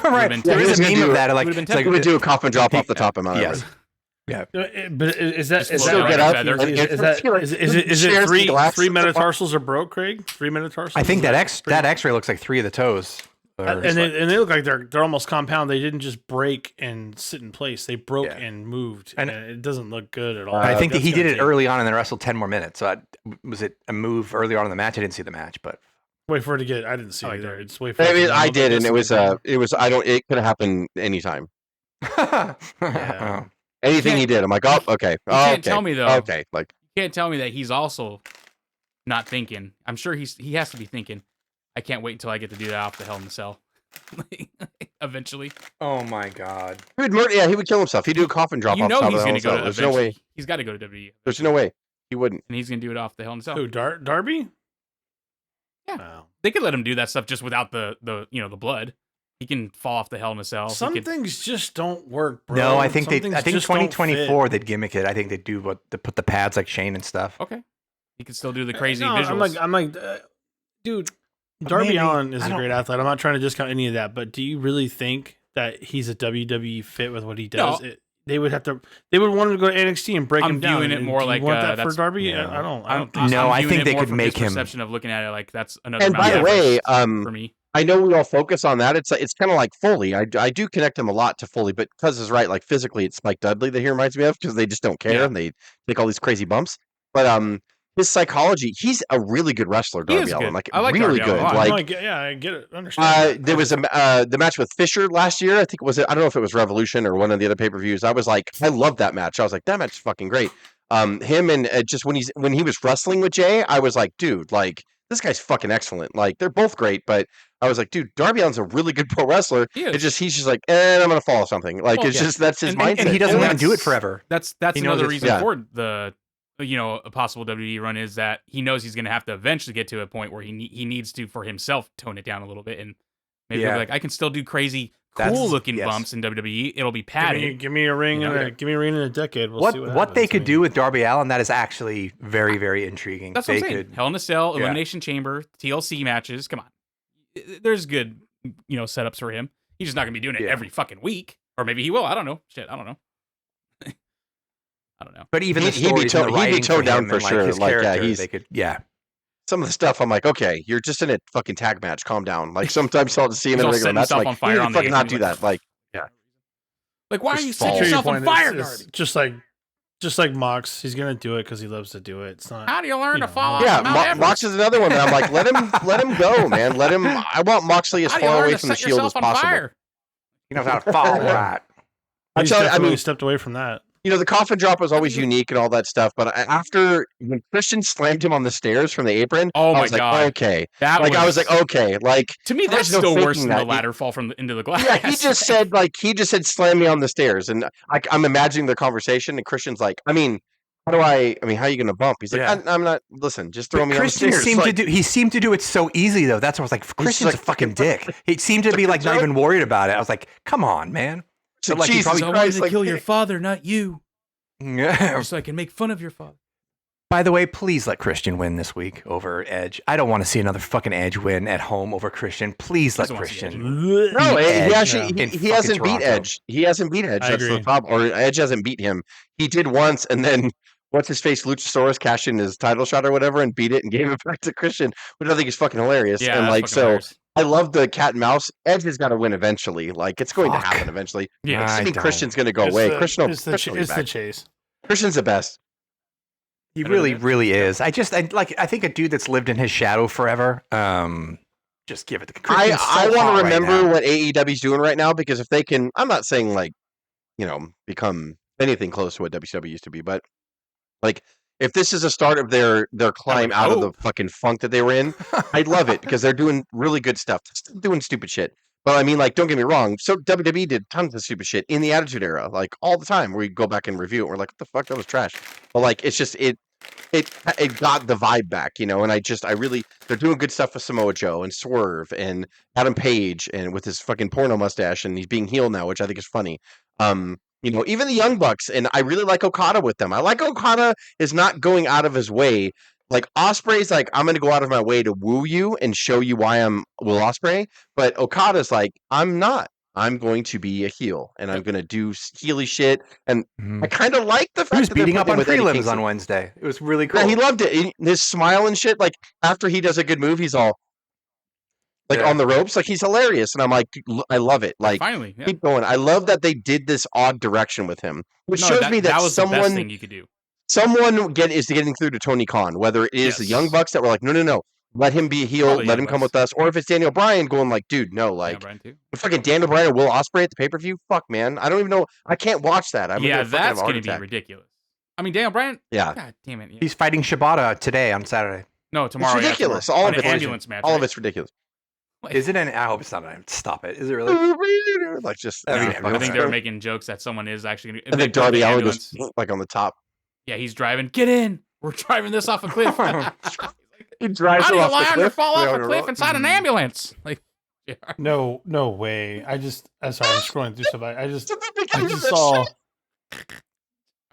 Speaker 4: right. There is a meme of that. Like,
Speaker 3: he would do a coffin drop off the top of Mount
Speaker 4: Everest.
Speaker 2: Yeah, but is that
Speaker 3: still get up?
Speaker 2: Is it three metatarsals are broke, Craig? 3 metatarsals.
Speaker 4: I think that X-ray looks like 3 of the toes.
Speaker 2: And they look like they're almost compound. They didn't just break and sit in place. They broke and moved, and it doesn't look good at all.
Speaker 4: I think that he did it early on and then wrestled 10 more minutes. So was it a move early on in the match? I didn't see the match, but
Speaker 2: wait for it to get. I didn't see it either. It's wait for.
Speaker 3: I did, and it was. I don't. It could have happened anytime. Anything he did, I'm like, oh, okay.
Speaker 1: You can't tell me though.
Speaker 3: Okay, like
Speaker 1: you can't tell me that he's also not thinking. I'm sure he has to be thinking. I can't wait until I get to do that off the Hell in the Cell. Eventually.
Speaker 4: Oh my God.
Speaker 3: He would kill himself. He'd do a coffin drop off.
Speaker 1: He's going to go. There's no way. He's got to go to WWE.
Speaker 3: There's no way he wouldn't.
Speaker 1: And he's going to do it off the Hell in the Cell.
Speaker 2: Who? Darby?
Speaker 1: Yeah. Wow. They could let him do that stuff just without the blood. He can fall off the Hell in a Cell.
Speaker 2: Some things just don't work, bro.
Speaker 4: No, I think 2024 they'd gimmick it. I think they'd do they put the pads like Shane and stuff.
Speaker 1: Okay. He could still do the crazy visuals.
Speaker 2: I'm like, dude, Darby Allin is a great athlete. I'm not trying to discount any of that, but do you really think that he's a WWE fit with what he does?
Speaker 1: No.
Speaker 2: They would want him to go to NXT and break him down.
Speaker 1: I'm viewing it more like
Speaker 2: that for Darby. Yeah. I don't.
Speaker 4: No, I think they could make him.
Speaker 1: Perception of looking at it like that's another.
Speaker 3: And by the way,
Speaker 1: for me.
Speaker 3: I know we all focus on that. It's kind of like Foley. I do connect him a lot to Foley, but because it's right, like physically, it's Spike Dudley that he reminds me of because they just don't care and they take all these crazy bumps. But his psychology, he's a really good wrestler, Darby Allin. Like I like really good.
Speaker 2: I get it. Understand.
Speaker 3: There was the match with Fisher last year. I think I don't know if it was Revolution or one of the other pay-per-views. I was like, I loved that match. I was like, that match is fucking great. Him and just when he was wrestling with Jay, I was like, dude, like this guy's fucking excellent. Like they're both great, but I was like, dude, Darby Allin's a really good pro wrestler. He's just like, I'm gonna fall or something. Like just that's his mindset.
Speaker 4: And he doesn't want to do it forever.
Speaker 1: That's another reason for the a possible WWE run is that he knows he's gonna have to eventually get to a point where he needs to for himself tone it down a little bit and maybe be like, I can still do crazy cool looking bumps in WWE. It'll be padded.
Speaker 2: Give me a ring in a decade. We'll see
Speaker 4: what they could do with Darby Allin. That is actually very, very intriguing.
Speaker 1: That's what I'm saying. Hell in a Cell, Elimination Chamber, TLC matches. Come on, there's good setups for him. He's just not gonna be doing it every fucking week, or maybe he will. I don't know. Shit, I don't know. I don't know.
Speaker 4: But even the stories and the writing
Speaker 3: he'd be toned down for sure.
Speaker 4: His character,
Speaker 3: some of the stuff I'm like, okay, you're just in a fucking tag match. Calm down. Like sometimes I'll just see him in a regular match. Like, you need to fucking not do that. Like,
Speaker 1: like why are you setting yourself on fire, Darby?
Speaker 2: Just like Mox, he's gonna do it because he loves to do it. It's not.
Speaker 1: How do you learn to fall?
Speaker 3: Yeah, Mox is another one that I'm like, let him go, man. Let him. I want Moxley as far away from the Shield as possible.
Speaker 4: He knows how to fall right.
Speaker 2: He's definitely stepped away from that.
Speaker 3: The coffin drop was always unique and all that stuff, but after when Christian slammed him on the stairs from the apron, I was like, okay. I was like, okay. Like
Speaker 1: to me, that's still worse than the ladder fall into the glass.
Speaker 3: Yeah, he just said slam me on the stairs, and I'm imagining the conversation, and Christian's like, how are you going to bump? He's like, I'm not. Listen, just throw me on the stairs.
Speaker 4: He seemed to do it so easy though. That's what I was like. Christian's a fucking dick. He seemed to be like not even worried about it. I was like, come on, man.
Speaker 1: So like, Jesus, I wanted to kill your father, not you. Yeah, so I can make fun of your father.
Speaker 4: By the way, please let Christian win this week over Edge. I don't want to see another fucking Edge win at home over Christian. Please let Christian.
Speaker 3: No, he hasn't beat Edge. He hasn't beat Edge. That's the problem. Or Edge hasn't beat him. He did once, and then what's his face? Luchasaurus cashed in his title shot or whatever and beat it and gave it back to Christian, which I think is fucking hilarious.
Speaker 1: Yeah,
Speaker 3: and like so.
Speaker 1: Hilarious.
Speaker 3: I love the cat and mouse. Edge has got to win eventually. Like it's going to happen eventually.
Speaker 1: Yeah,
Speaker 3: I think Christian's going to go away.
Speaker 2: It's the chase.
Speaker 3: Christian's the best.
Speaker 4: He really, really is. I think a dude that's lived in his shadow forever. Just give it to Christian.
Speaker 3: I want to remember what AEW's doing right now because if they can, I'm not saying like, become anything close to what WCW used to be, but like if this is a start of their climb out of the fucking funk that they were in, I'd love it because they're doing really good stuff. Still doing stupid shit. But I mean, like, don't get me wrong. So WWE did tons of stupid shit in the Attitude Era, like all the time. Where we go back and review it, we're like, "What the fuck? That was trash." But like, it's just it got the vibe back, And they're doing good stuff with Samoa Joe and Swerve and Adam Page and with his fucking porno mustache, and he's being healed now, which I think is funny. Even the Young Bucks, and I really like Okada with them. I like Okada is not going out of his way Like Ospreay's like, I'm gonna go out of my way to woo you and show you why I'm Will Ospreay, but Okada's like, I'm not. I'm going to be a heel and I'm gonna do heely shit. And I kind of like the fact
Speaker 4: he was
Speaker 3: that
Speaker 4: beating up on
Speaker 3: with Eddie
Speaker 4: prelims
Speaker 3: Kingston
Speaker 4: on Wednesday. It was really cool.
Speaker 3: Yeah, he loved it. His smile and shit. Like after he does a good move, he's all like on the ropes. Like he's hilarious, and I'm like, I love it. Like
Speaker 1: finally,
Speaker 3: keep going. I love that they did this odd direction with him, which shows me that
Speaker 1: was
Speaker 3: someone,
Speaker 1: the best thing you could do.
Speaker 3: Someone is getting through to Tony Khan, whether it is the Young Bucks that were like, no, let him be a heel,
Speaker 1: Probably
Speaker 3: let him come with us, or if it's Daniel Bryan going like, dude, no, like fucking Daniel Bryan and Will Ospreay at the pay per view, fuck man, I don't even know, I can't watch that.
Speaker 1: That's gonna be ridiculous. I mean, Daniel Bryan, God damn it,
Speaker 4: he's fighting Shibata today on Saturday.
Speaker 1: No, tomorrow.
Speaker 3: It's ridiculous.
Speaker 1: Tomorrow.
Speaker 3: All of it's
Speaker 1: ambulance match.
Speaker 3: All of it's ridiculous.
Speaker 4: Is it an? I hope it's not. Stop it. Is it really?
Speaker 3: Like just.
Speaker 1: I think they were making jokes that someone is actually going to.
Speaker 3: I think Darby Allin was like on the top.
Speaker 1: Yeah, he's driving. Get in. We're driving this off a cliff.
Speaker 3: He drives.
Speaker 1: How do you lie or fall off a cliff inside an ambulance? Like,
Speaker 2: no way. I'm sorry. I'm scrolling through stuff. I just saw.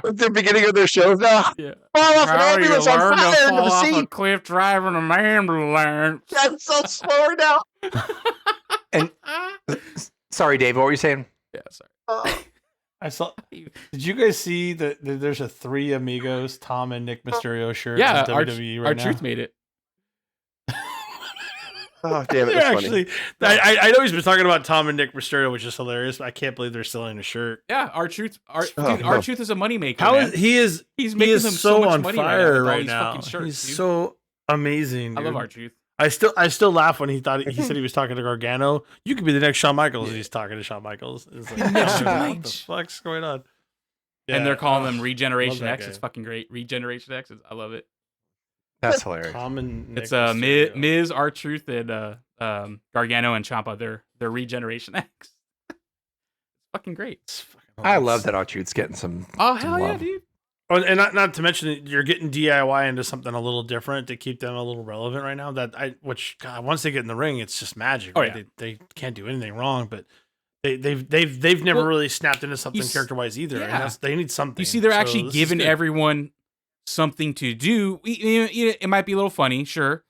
Speaker 3: At the beginning of their shows now.
Speaker 1: Yeah.
Speaker 3: Fall off an ambulance on fire into the
Speaker 1: off
Speaker 3: sea.
Speaker 1: A cliff driving an ambulance.
Speaker 3: That's so slow now.
Speaker 4: And sorry, Dave, what were you saying?
Speaker 1: Yeah, sorry.
Speaker 2: I saw. Did you guys see that there's a Three Amigos Tom and Nick Mysterio shirt?
Speaker 1: Yeah,
Speaker 2: WWE right now.
Speaker 1: R-Truth made it.
Speaker 3: Oh damn it!
Speaker 2: Actually, I know he's been talking about Tom and Nick Mysterio, which is hilarious. But I can't believe they're selling a shirt.
Speaker 1: Yeah, R-Truth. R-Truth is a moneymaker.
Speaker 2: He's making so much on money fire right now. He's so amazing. Dude.
Speaker 1: I love R-Truth.
Speaker 2: I still laugh when he said he was talking to Gargano. You could be the next Shawn Michaels. And he's talking to Shawn Michaels. It's like, what the fuck's going on?
Speaker 1: Yeah, and they're calling them Regeneration X. It's fucking great. Regeneration X. I love it.
Speaker 4: That's hilarious.
Speaker 1: It's Miz, R-Truth, and Gargano and Ciampa. They're Regeneration X. It's fucking great.
Speaker 4: I love that R-Truth's getting some.
Speaker 1: Oh hell yeah, dude!
Speaker 2: Oh, and not to mention you're getting DIY into something a little different to keep them a little relevant right now. Once they get in the ring, it's just magic.
Speaker 1: Oh,
Speaker 2: right?
Speaker 1: yeah.
Speaker 2: They can't do anything wrong, but they've never really snapped into something character wise either.
Speaker 1: Yeah.
Speaker 2: And they need something.
Speaker 1: You see, they're actually giving everyone something to do. It might be a little funny, sure,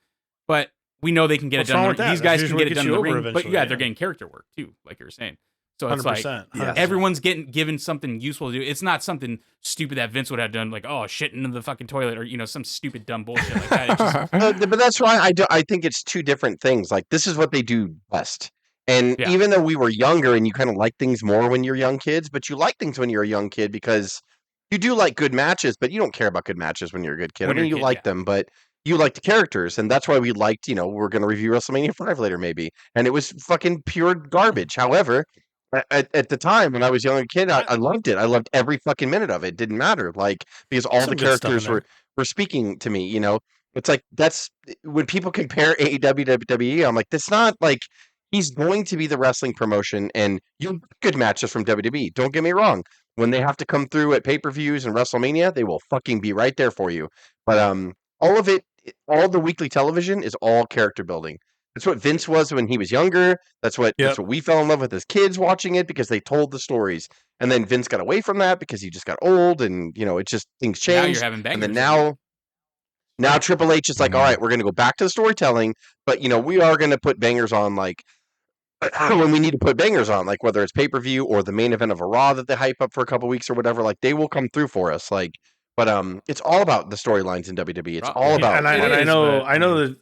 Speaker 1: but we know they can get it done. These guys can get it done in the ring, but they're getting character work too, like you were saying. So it's
Speaker 2: 100%,
Speaker 1: like everyone's given something useful to do. It's not something stupid that Vince would have done, like shit into the fucking toilet or some stupid dumb bullshit like that.
Speaker 3: But that's why I think it's two different things. Like this is what they do best. And even though we were younger and you kind of like things more when you're young kids, but you like things when you're a young kid because you do like good matches, but you don't care about good matches when you're a good kid. I mean, you like them, but you like the characters. And that's why we liked, we're going to review WrestleMania 5 later maybe. And it was fucking pure garbage. However, at the time when I was a young kid, I loved it. I loved every fucking minute of it. It didn't matter. Like, because all the characters were speaking to me, It's like, that's when people compare AEW to WWE, I'm like, that's not like, he's going to be the wrestling promotion and you good matches from WWE. Don't get me wrong. When they have to come through at pay-per-views and WrestleMania, they will fucking be right there for you. But all of it, all the weekly television is all character building. That's what Vince was when he was younger. That's what we fell in love with as kids watching it because they told the stories. And then Vince got away from that because he just got old and, it just things changed.
Speaker 1: Now you're having bangers.
Speaker 3: And then now Triple H is like, all right, we're going to go back to the storytelling, but, we are going to put bangers on like when we need to put bangers on, like whether it's pay-per-view or the main event of a Raw that they hype up for a couple weeks or whatever, like they will come through for us. Like, but it's all about the storylines in WWE. It's all about.
Speaker 2: And I know there's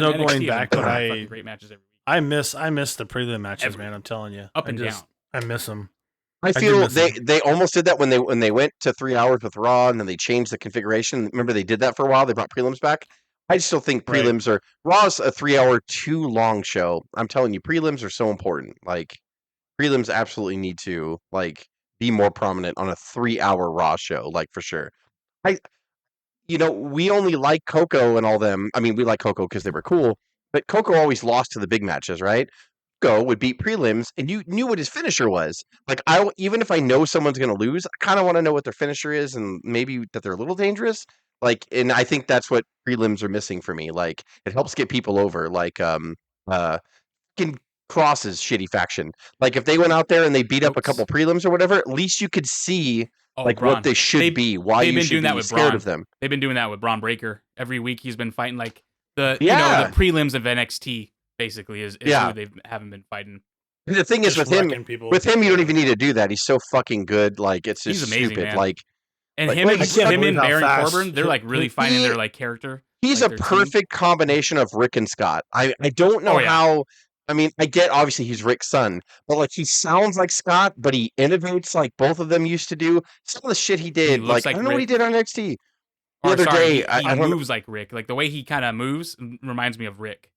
Speaker 2: no going back, but
Speaker 1: great matches every week.
Speaker 2: I miss the prelim matches, man. I'm telling you,
Speaker 1: up and down.
Speaker 2: I miss them.
Speaker 3: I feel they almost did that when they went to 3 hours with Raw and then they changed the configuration. Remember they did that for a while. They brought prelims back. I still think prelims are Raw's a 3 hour too long show. I'm telling you, prelims are so important. Like prelims absolutely need to like be more prominent on a 3 hour Raw show, like for sure. We only like Coco and all them. I mean, we like Coco because they were cool, but Coco always lost to the big matches, right? Coco would beat prelims, and you knew what his finisher was. Like, even if I know someone's going to lose, I kind of want to know what their finisher is, and maybe that they're a little dangerous. Like, and I think that's what prelims are missing for me. Like, it helps get people over. Like, Cross's shitty faction. Like, if they went out there and they beat up a couple prelims or whatever, at least you could see like
Speaker 1: Bron.
Speaker 3: what they should be. Why you should be scared of them.
Speaker 1: They've been doing that with Bron Breakker. Every week he's been fighting like the the prelims of NXT. Basically, is who they haven't been fighting.
Speaker 3: The thing is with him, you don't even need to do that. He's so fucking good. Like it's just amazing, stupid. Man. Like
Speaker 1: him and Baron Corbin, they're like really finding their like character.
Speaker 3: He's
Speaker 1: like,
Speaker 3: a perfect combination of Rick and Scott. I don't know how. I mean, I get obviously he's Rick's son, but like he sounds like Scott, but he innovates like both of them used to do. Some of the shit he did, like I don't know what he did on NXT. The other day,
Speaker 1: he moves like Rick. Like the way he kind of moves reminds me of Rick.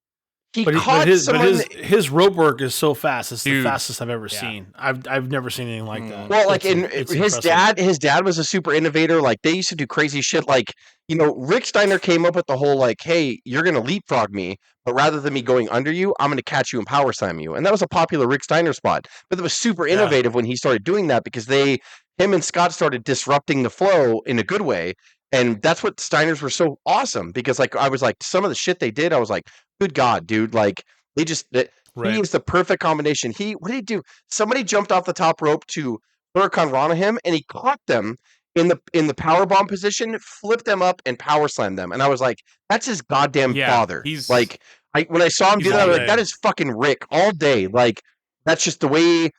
Speaker 2: His rope work is so fast. It's the fastest I've ever seen. I've never seen anything like that.
Speaker 3: Well, like his dad was a super innovator. Like they used to do crazy shit. Like, you know, Rick Steiner came up with the whole like, hey, you're gonna leapfrog me, but rather than me going under you, I'm gonna catch you and power slam you. And that was a popular Rick Steiner spot. But it was super innovative when he started doing that because him and Scott started disrupting the flow in a good way. And that's what Steiners were so awesome because like I was like some of the shit they did, I was like, good God, dude, like he is the perfect combination. What did he do? Somebody jumped off the top rope to Hurricane Rana him and he caught them in the power bomb position, flipped them up and power slammed them. And I was like, that's his goddamn father. He's like when I saw him do that, I was like, that is fucking Rick all day. Like that's just the way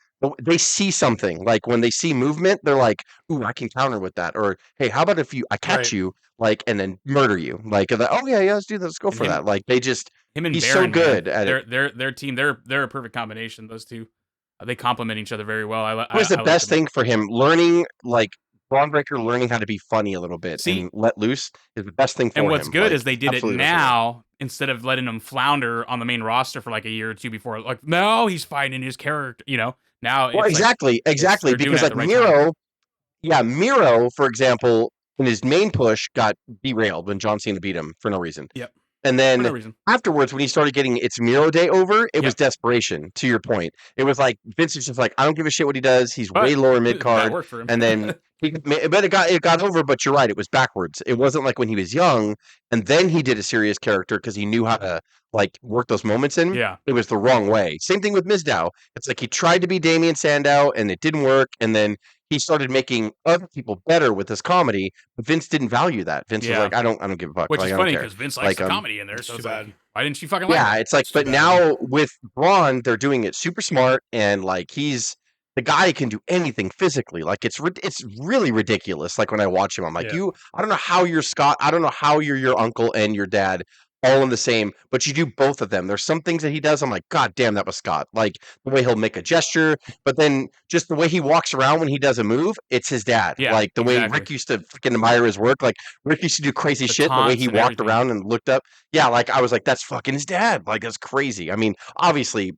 Speaker 3: they see something. Like when they see movement, they're like, "Ooh, I can counter with that." Or, "Hey, how about if I catch you, like, and then murder you?" Like, "Oh yeah, let's do that. Let's go for that." Like they just he's Baron, so good at it.
Speaker 1: Their team, they're a perfect combination. Those two, they complement each other very well.
Speaker 3: It was the best thing for him learning, like Bron Breakker learning how to be funny a little bit and let loose is the best thing for him.
Speaker 1: And what's good is they did it now instead of letting him flounder on the main roster for like a year or two before. Like now he's finding his character, you know. Now,
Speaker 3: exactly, because like Miro, Miro, for example, in his main push got derailed when John Cena beat him for no reason.
Speaker 1: Yep.
Speaker 3: And then afterwards, when he started getting It's Miro Day over, it was desperation, to your point. It was like, Vince is just like, I don't give a shit what he does. He's way lower mid-card. And then, but it got over, but you're right. It was backwards. It wasn't like when he was young, and then he did a serious character because he knew how to like work those moments in.
Speaker 1: Yeah.
Speaker 3: It was the wrong way. Same thing with Mizdow. It's like he tried to be Damien Sandow, and it didn't work, and then he started making other people better with his comedy, but Vince didn't value that. Vince was like, I don't give a fuck.
Speaker 1: Which
Speaker 3: is
Speaker 1: funny because Vince likes the comedy in there, so it's like, why didn't you fucking like
Speaker 3: it? It's like, but now with Braun, they're doing it super smart, and like he's the guy can do anything physically. Like it's really ridiculous. Like when I watch him, I'm like, I don't know how you're Scott. I don't know how you're your uncle and your dad all in the same, but you do both of them. There's some things that he does. I'm like, God damn, that was Scott. Like the way he'll make a gesture, but then just the way he walks around when he does a move, it's his dad.
Speaker 1: Yeah,
Speaker 3: like the way Rick used to freaking admire his work. Like Rick used to do crazy shit. The way he walked around and looked up. Yeah, like I was like, that's fucking his dad. Like that's crazy. I mean, obviously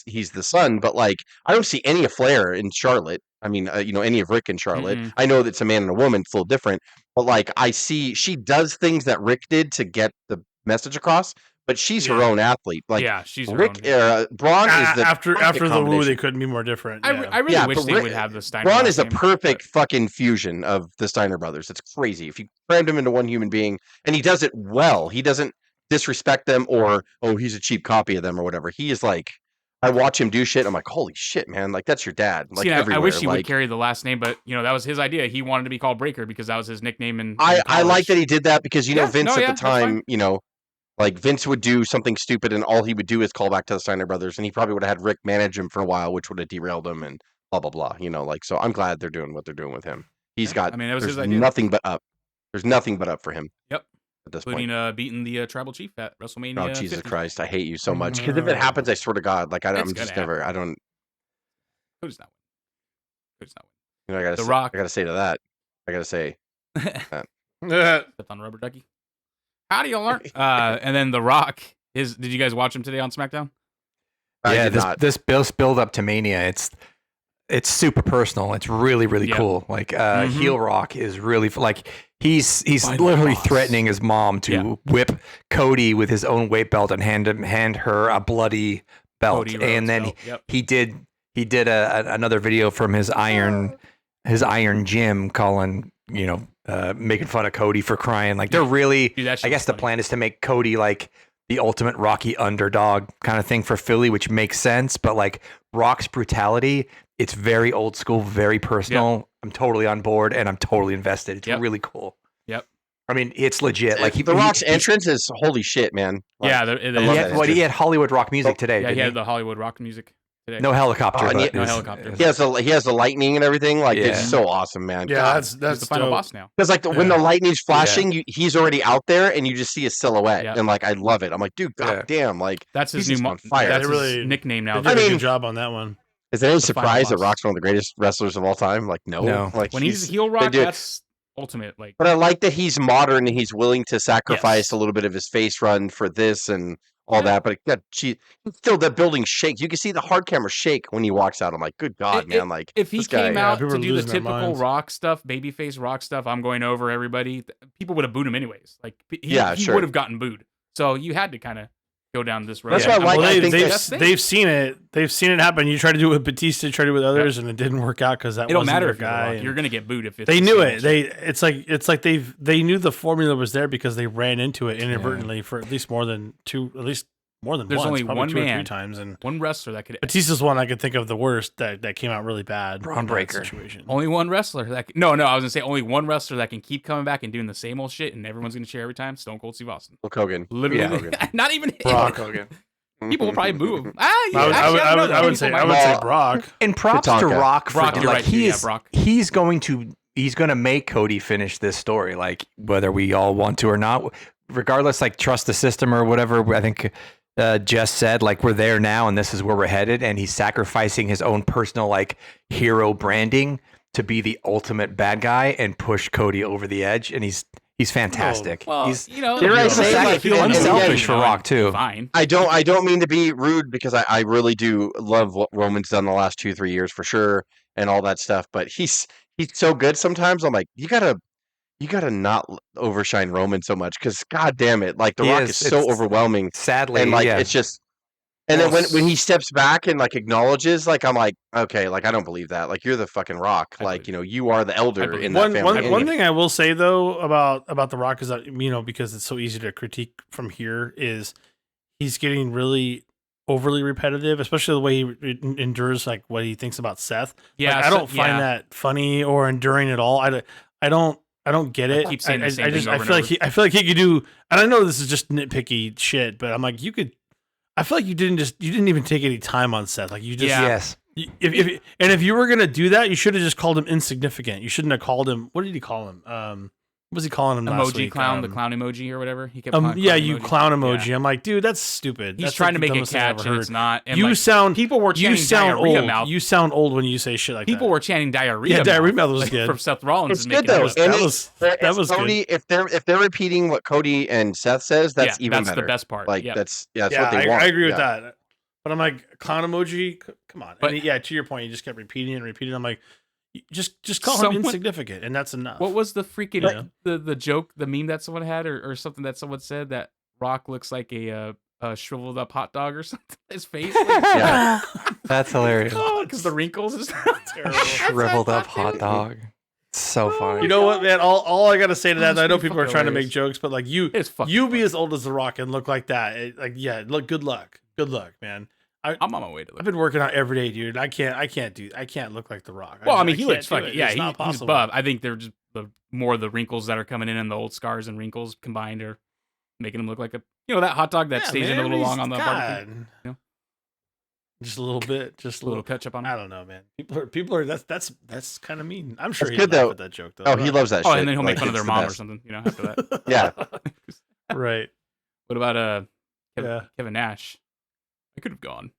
Speaker 3: he's the son, but like I don't see any of Flair in Charlotte. I mean, any of Rick in Charlotte. Mm-hmm. I know that it's a man and a woman, it's a little different, but like I see she does things that Rick did to get the message across, but she's her own athlete. Like
Speaker 1: she's
Speaker 3: Rick. Braun is the
Speaker 2: after the Woo, they couldn't be more different.
Speaker 1: I really wish they would have the Steiner.
Speaker 3: Braun is a perfect fucking fusion of the Steiner brothers. It's crazy if you crammed him into one human being, and he does it well. He doesn't disrespect them or he's a cheap copy of them or whatever. He is like. I watch him do shit. I'm like, holy shit, man! Like that's your dad. Like
Speaker 1: I wish he would carry the last name, but that was his idea. He wanted to be called Breakker because that was his nickname. And
Speaker 3: I like that he did that because Vince at the time, like Vince would do something stupid and all he would do is call back to the Steiner brothers, and he probably would have had Rick manage him for a while, which would have derailed him and blah blah blah. Like so. I'm glad they're doing what they're doing with him. He's got. I mean, that was his idea. Nothing but up. There's nothing but up for him.
Speaker 1: Yep. At this point, beating the tribal chief at WrestleMania.
Speaker 3: Oh Jesus 50. Christ! I hate you so much. Because if it happens, I swear to God, like I'm just never. I don't.
Speaker 1: Who's not win?
Speaker 3: I gotta. Rock. I gotta say to that. I gotta say.
Speaker 1: Step on rubber ducky. How do you learn? And then The Rock did you guys watch him today on SmackDown?
Speaker 4: Yeah, this build up to Mania. It's super personal. It's really, really cool. Like heel Rock is really like he's literally threatening his mom to whip Cody with his own weight belt and hand her a bloody belt. And then he did another video from his iron gym calling, making fun of Cody for crying. Like they're really, I guess the plan is to make Cody like the ultimate Rocky underdog kind of thing for Philly, which makes sense. But like Rock's brutality, it's very old school, very personal. I'm totally on board and I'm totally invested. It's really cool.
Speaker 1: Yep.
Speaker 4: I mean, it's legit. Like
Speaker 3: The Rock's entrance is holy shit, man. Like,
Speaker 1: yeah,
Speaker 4: he had Hollywood rock music today.
Speaker 1: Yeah, he had the Hollywood rock music today.
Speaker 4: No helicopter.
Speaker 1: No helicopter.
Speaker 3: He has the lightning and everything. Like it's so awesome, man.
Speaker 2: Yeah,
Speaker 3: God.
Speaker 2: that's
Speaker 1: the final boss now.
Speaker 3: Because like when the lightning's flashing, he's already out there, and you just see a silhouette, and like I love it. I'm like, dude, goddamn, like
Speaker 1: that's his new
Speaker 3: fire.
Speaker 1: That's his nickname now.
Speaker 2: They did a good job on that one.
Speaker 3: Is there any surprise that Rock's one of the greatest wrestlers of all time? Like no. Like
Speaker 1: when he's heel Rock, that's ultimate. Like,
Speaker 3: but I like that he's modern and he's willing to sacrifice a little bit of his face run for this and all that. But still, the building shakes. You can see the hard camera shake when he walks out. I'm like, good God, man! Like
Speaker 1: if he came out to do the typical
Speaker 2: minds.
Speaker 1: Rock stuff, babyface Rock stuff, I'm going over everybody. People would have booed him anyways. Like he would have gotten booed. So you had to kind of go down this road.
Speaker 3: That's why I like.
Speaker 2: They've seen it. They've seen it happen. You try to do it with Batista, try to do it with others, and it didn't work out because that
Speaker 1: it don't
Speaker 2: wasn't
Speaker 1: matter
Speaker 2: their
Speaker 1: if
Speaker 2: guy.
Speaker 1: you're going to get booed if it's
Speaker 2: they knew it. It's like they knew the formula was there because they ran into it inadvertently for at least more than once.
Speaker 1: There's only one
Speaker 2: 2 or 3
Speaker 1: man,
Speaker 2: times, and
Speaker 1: one wrestler that could.
Speaker 2: Batista's one I could think of the worst that came out really bad.
Speaker 4: Bron Breakker.
Speaker 2: Situation.
Speaker 1: Only one wrestler that I was gonna say only one wrestler that can keep coming back and doing the same old shit, and everyone's gonna cheer every time. Stone Cold Steve Austin.
Speaker 3: Hulk Hogan.
Speaker 1: Literally, not even
Speaker 2: Brock
Speaker 1: Hogan. People will probably boo him.
Speaker 2: I would say Brock.
Speaker 4: And props to Rock.
Speaker 1: Brock, you're right.
Speaker 4: Brock. He's going to make Cody finish this story, like whether we all want to or not. Regardless, like trust the system or whatever. I think Jess said, like we're there now, and this is where we're headed. And he's sacrificing his own personal like hero branding to be the ultimate bad guy and push Cody over the edge. And he's fantastic.
Speaker 1: Well,
Speaker 4: he's
Speaker 1: unselfish
Speaker 4: for Rock too.
Speaker 1: Fine.
Speaker 3: I don't mean to be rude because I really do love what Roman's done the last 2-3 years for sure and all that stuff. But he's so good sometimes. I'm like, you gotta not overshine Roman so much because God damn it, like the Rock is so overwhelming.
Speaker 4: Sadly,
Speaker 3: and like it's just. And then when he steps back and like acknowledges, like I'm like, okay, like I don't believe that. Like you're the fucking Rock. Like you are the elder in that family.
Speaker 2: One thing I will say though about the Rock is that because it's so easy to critique from here is he's getting really overly repetitive, especially the way he endures like what he thinks about Seth.
Speaker 1: Yeah,
Speaker 2: like, I don't find that funny or enduring at all. I don't get it.
Speaker 1: I keep saying the same thing over
Speaker 2: I feel like he could do, and I know this is just nitpicky shit, but I'm like I feel like you didn't even take any time on Seth. Like you just
Speaker 4: yes.
Speaker 2: If you were gonna do that, you should have just called him insignificant. You shouldn't have called him. What did he call him? What was he calling him last week?
Speaker 1: Clown, the clown emoji or whatever. He kept
Speaker 2: clown emoji. Yeah. I'm like, dude, that's stupid.
Speaker 1: He's
Speaker 2: that's
Speaker 1: trying
Speaker 2: like
Speaker 1: to make it catchy. It's not. And people were chanting diarrhea mouth.
Speaker 2: You sound old when you say shit like that.
Speaker 1: People were chanting diarrhea.
Speaker 2: Yeah, diarrhea mouth was good
Speaker 1: from Seth Rollins.
Speaker 3: It's good though. That was Cody. Good. If they're repeating what Cody and Seth says, that's even better.
Speaker 1: That's the best part.
Speaker 3: Like that's what they want.
Speaker 2: I agree with that. But I'm like, clown emoji, come on. But to your point, you just kept repeating and repeating. I'm like, just call him insignificant, and that's enough.
Speaker 1: What was the freaking the joke, the meme that someone had, or something that someone said that Rock looks like a shriveled up hot dog or something? His face,
Speaker 4: that's hilarious.
Speaker 1: Because the wrinkles is terrible.
Speaker 4: Shriveled up hot dog. So funny.
Speaker 2: You know what, man? All I gotta say to that, I know people are trying to make jokes, but like you be as old as The Rock and look like that. Good luck, man. I'm
Speaker 1: on my way to.
Speaker 2: I've been working out every day, dude. I can't look like The Rock.
Speaker 1: Well, he looks fucking he's buff. I think they're just more of the wrinkles that are coming in and the old scars and wrinkles combined are making him look like that hot dog that stays in a little long on the barbecue.
Speaker 2: Just a little bit, just a little
Speaker 1: ketchup on it.
Speaker 2: I don't know, man. People are that's kind of mean. I'm sure he's
Speaker 3: good
Speaker 2: laugh at that joke though.
Speaker 3: Oh, he loves that shit.
Speaker 1: And then he'll make fun of their mom or something, after that.
Speaker 3: Yeah.
Speaker 2: Right.
Speaker 1: What about Kevin Nash? I could have gone.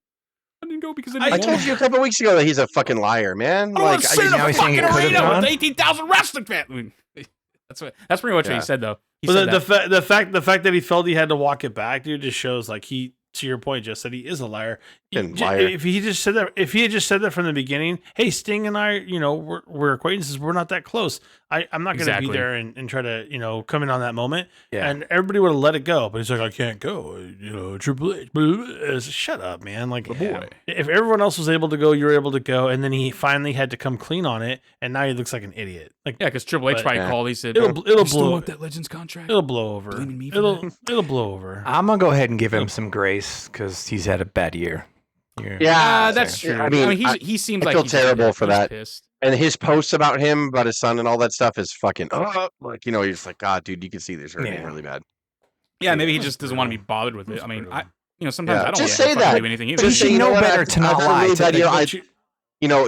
Speaker 1: I didn't go because
Speaker 3: I told you a couple weeks ago that he's a fucking liar, man.
Speaker 1: I want to sit in a fucking arena with 18,000 wrestling fans. That's pretty much what he said, though.
Speaker 2: The fact that he felt he had to walk it back, dude, just shows like he. To your point, just said he is a liar. If he had just said that from the beginning, hey, Sting and I, we're acquaintances. We're not that close. I'm not going to be there and try to, come in on that moment. Yeah. And everybody would have let it go. But he's like, I can't go. Triple H. Shut up, man. Like, if everyone else was able to go, you were able to go. And then he finally had to come clean on it. And now he looks like an idiot. Like,
Speaker 1: because Triple H probably called. He said,
Speaker 2: it'll blow.
Speaker 1: Want that Legends contract?
Speaker 2: It'll blow over. It'll blow over.
Speaker 4: I'm gonna go ahead and give him some grace because he's had a bad year.
Speaker 1: Yeah, that's true.
Speaker 3: I mean,
Speaker 1: he seems like
Speaker 3: I feel terrible for that.
Speaker 1: Pissed.
Speaker 3: And his posts about him, about his son, and all that stuff is fucking like he's just like, God, dude, you can see this hurting really bad.
Speaker 1: Yeah, maybe he just doesn't want to be bothered with it. I mean, sometimes I don't
Speaker 3: just say that.
Speaker 1: Do anything either.
Speaker 4: But you should know better to not lie.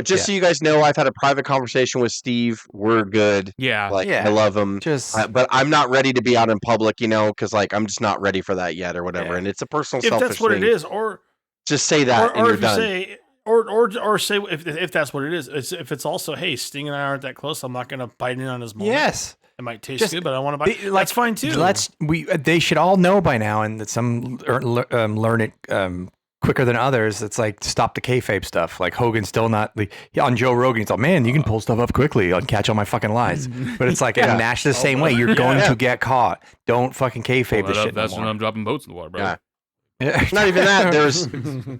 Speaker 3: Just so you guys know, I've had a private conversation with Steve. We're good.
Speaker 1: Yeah.
Speaker 3: I love him. But I'm not ready to be out in public, because I'm just not ready for that yet or whatever. Yeah. And it's a personal selfish thing. If that's what it
Speaker 2: is, or
Speaker 3: just say that and you're done.
Speaker 2: Say, or say if that's what it is. If it's also, hey, Sting and I aren't that close, I'm not going to bite in on his moment.
Speaker 4: Yes.
Speaker 2: It might taste good, but I want to bite. That's fine too.
Speaker 4: They should all know by now, and that some learn it quicker than others. It's like stop the kayfabe stuff. Like Hogan's still not on Joe Rogan. He's like, man, you can pull stuff up quickly and catch all my fucking lies. But it's like and Nash the same way. You're going to get caught. Don't fucking kayfabe this shit.
Speaker 1: That's when I'm dropping boats in the water, bro. Yeah.
Speaker 3: Not even that.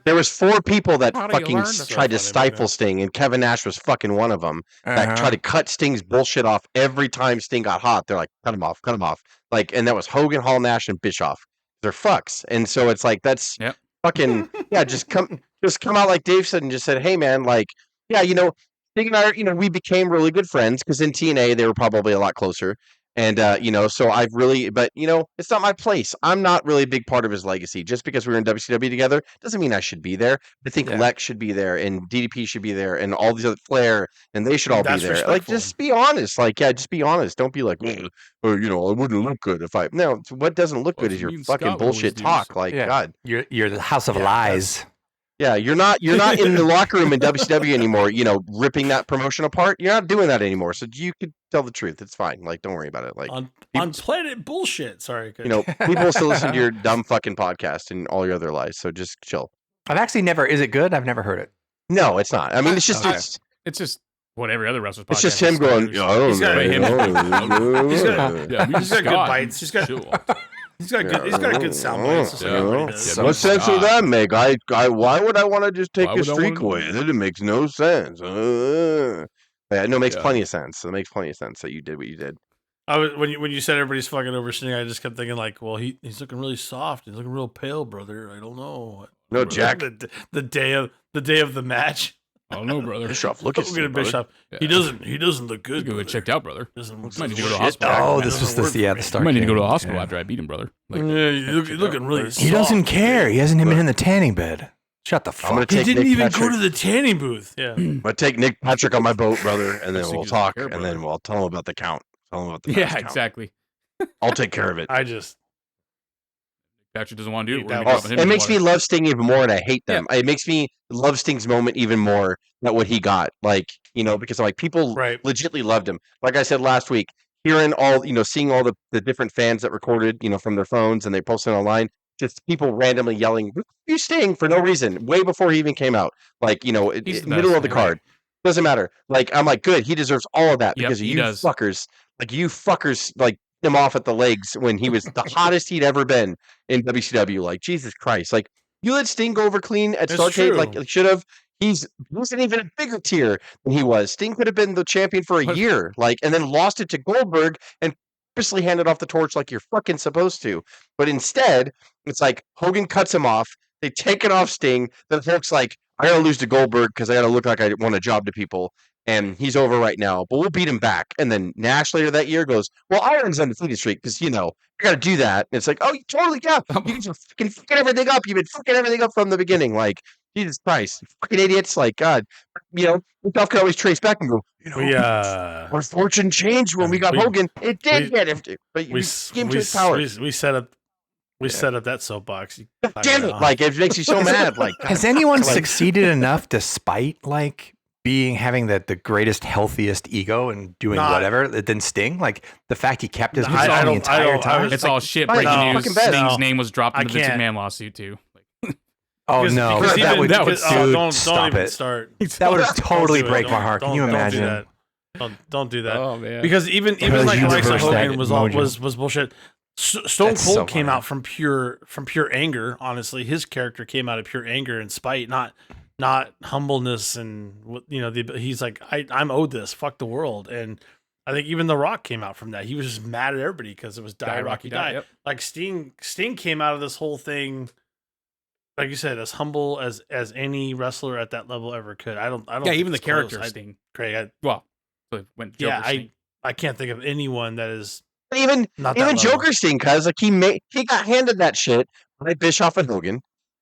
Speaker 3: There was 4 people that fucking tried to stifle Sting, and Kevin Nash was fucking one of them. That tried to cut Sting's bullshit off every time Sting got hot. They're like, cut him off. Like, and that was Hogan, Hall, Nash, and Bischoff. They're fucks, and so it's like that's fucking Just come out like Dave said and just said, hey man, like Sting and I, we became really good friends because in TNA they were probably a lot closer. And, so I've really, but, it's not my place. I'm not really a big part of his legacy. Just because we were in WCW together doesn't mean I should be there. I think Lex should be there and DDP should be there and all these other Flair and they should all be there. Respectful. Like, just be honest. Like, just be honest. Don't be like, I wouldn't look good if I, no, what doesn't look good is your fucking bullshit talk. Like, God.
Speaker 4: You're the house of lies.
Speaker 3: Yeah, you're not in the locker room in WCW anymore, ripping that promotion apart. You're not doing that anymore. So you could tell the truth. It's fine. Like, don't worry about it. Like
Speaker 2: on Planet bullshit. Sorry.
Speaker 3: People still listen to your dumb fucking podcast and all your other lies. So just chill.
Speaker 4: I've actually never. Is it good? I've never heard it.
Speaker 3: No, it's not. I mean, it's just
Speaker 1: it's just what every other wrestler's podcast.
Speaker 3: It's just him going.
Speaker 2: He's got good bites. He's got good sound bites.
Speaker 3: What sense does that make? Why would I want to just take a streak away? It makes no sense. It makes plenty of sense. It makes plenty of sense that you did what you did.
Speaker 2: When you said everybody's fucking over Sting, I just kept thinking like, well, he's looking really soft. He's looking real pale, brother. I don't know.
Speaker 3: No, Jack.
Speaker 2: The day of the match.
Speaker 1: I don't know, brother.
Speaker 3: Bischoff, look at
Speaker 2: Bischoff. Yeah. He doesn't look good.
Speaker 1: You get checked out, brother.
Speaker 2: Might
Speaker 1: need to go to the hospital.
Speaker 4: Oh, this was the start.
Speaker 1: You might need to go to the hospital after I beat him, brother.
Speaker 2: Like, you're looking really soft.
Speaker 4: He doesn't care. He hasn't even been in the tanning bed. Shut the fuck.
Speaker 2: He didn't even go to the tanning booth. Yeah.
Speaker 3: I'm gonna take Nick Patrick on my boat, brother, and then we'll talk, and then we'll tell him about the count. Tell him about the count.
Speaker 1: Exactly.
Speaker 3: I'll take care of it.
Speaker 1: Patrick doesn't want to do
Speaker 3: it. It makes me love Sting even more, and I hate them. It makes me love Sting's moment even more than what he got. Like, because like people legitimately loved him. Like I said last week, hearing all, seeing all the different fans that recorded, from their phones and they posted online, just people randomly yelling, "You Sting," for no reason, way before he even came out. Like, middle of the card. Doesn't matter. Like, I'm like, good. He deserves all of that because of you fuckers. Like, you fuckers, like, him off at the legs when he was the hottest he'd ever been in WCW. Like, Jesus Christ. Like, you let Sting go over clean at Starrcade, like, should have. He wasn't even a bigger tier than he was. Sting could have been the champion for a year, like, and then lost it to Goldberg and purposely handed off the torch like you're fucking supposed to. But instead, it's like Hogan cuts him off. They take it off Sting. Then Hulk's like, I gotta lose to Goldberg because I gotta look like I want a job to people. And he's over right now, but we'll beat him back. And then Nash later that year goes, well, Iron's undefeated streak because, you got to do that. And it's like, oh, you totally, yeah. You can just fucking everything up. You've been fucking everything up from the beginning. Like, Jesus Christ, fucking idiots. Like, God, stuff can always trace back and go, our fortune changed when we got Hogan. It did get him. But we came to his power.
Speaker 2: We set up that soapbox.
Speaker 3: Damn it. Like, it makes you so mad. Like,
Speaker 4: has anyone succeeded enough despite, like, having the greatest, healthiest ego and doing whatever than Sting? Like, the fact he kept his mask on the entire time.
Speaker 1: It's all shit. Breaking news. Sting's name was dropped in the Vince McMahon lawsuit too.
Speaker 4: Oh no! That would
Speaker 2: stop it.
Speaker 4: That would totally break my heart. Can you imagine?
Speaker 2: Don't do that.
Speaker 1: Oh man!
Speaker 2: Because even like Hogan was bullshit. Stone Cold came out from pure anger. Honestly, his character came out of pure anger and spite, not humbleness. And he's like, I'm owed this. Fuck the world. And I think even The Rock came out from that. He was just mad at everybody because it was Die Rocky Die. Yep. Like Sting came out of this whole thing like you said, as humble as any wrestler at that level ever could. I don't.
Speaker 1: Yeah, even the character Sting.
Speaker 2: Craig.
Speaker 1: When Joker Sting.
Speaker 2: I can't think of anyone that is
Speaker 3: even Joker Sting, cause like he got handed that shit by Bischoff and Hogan,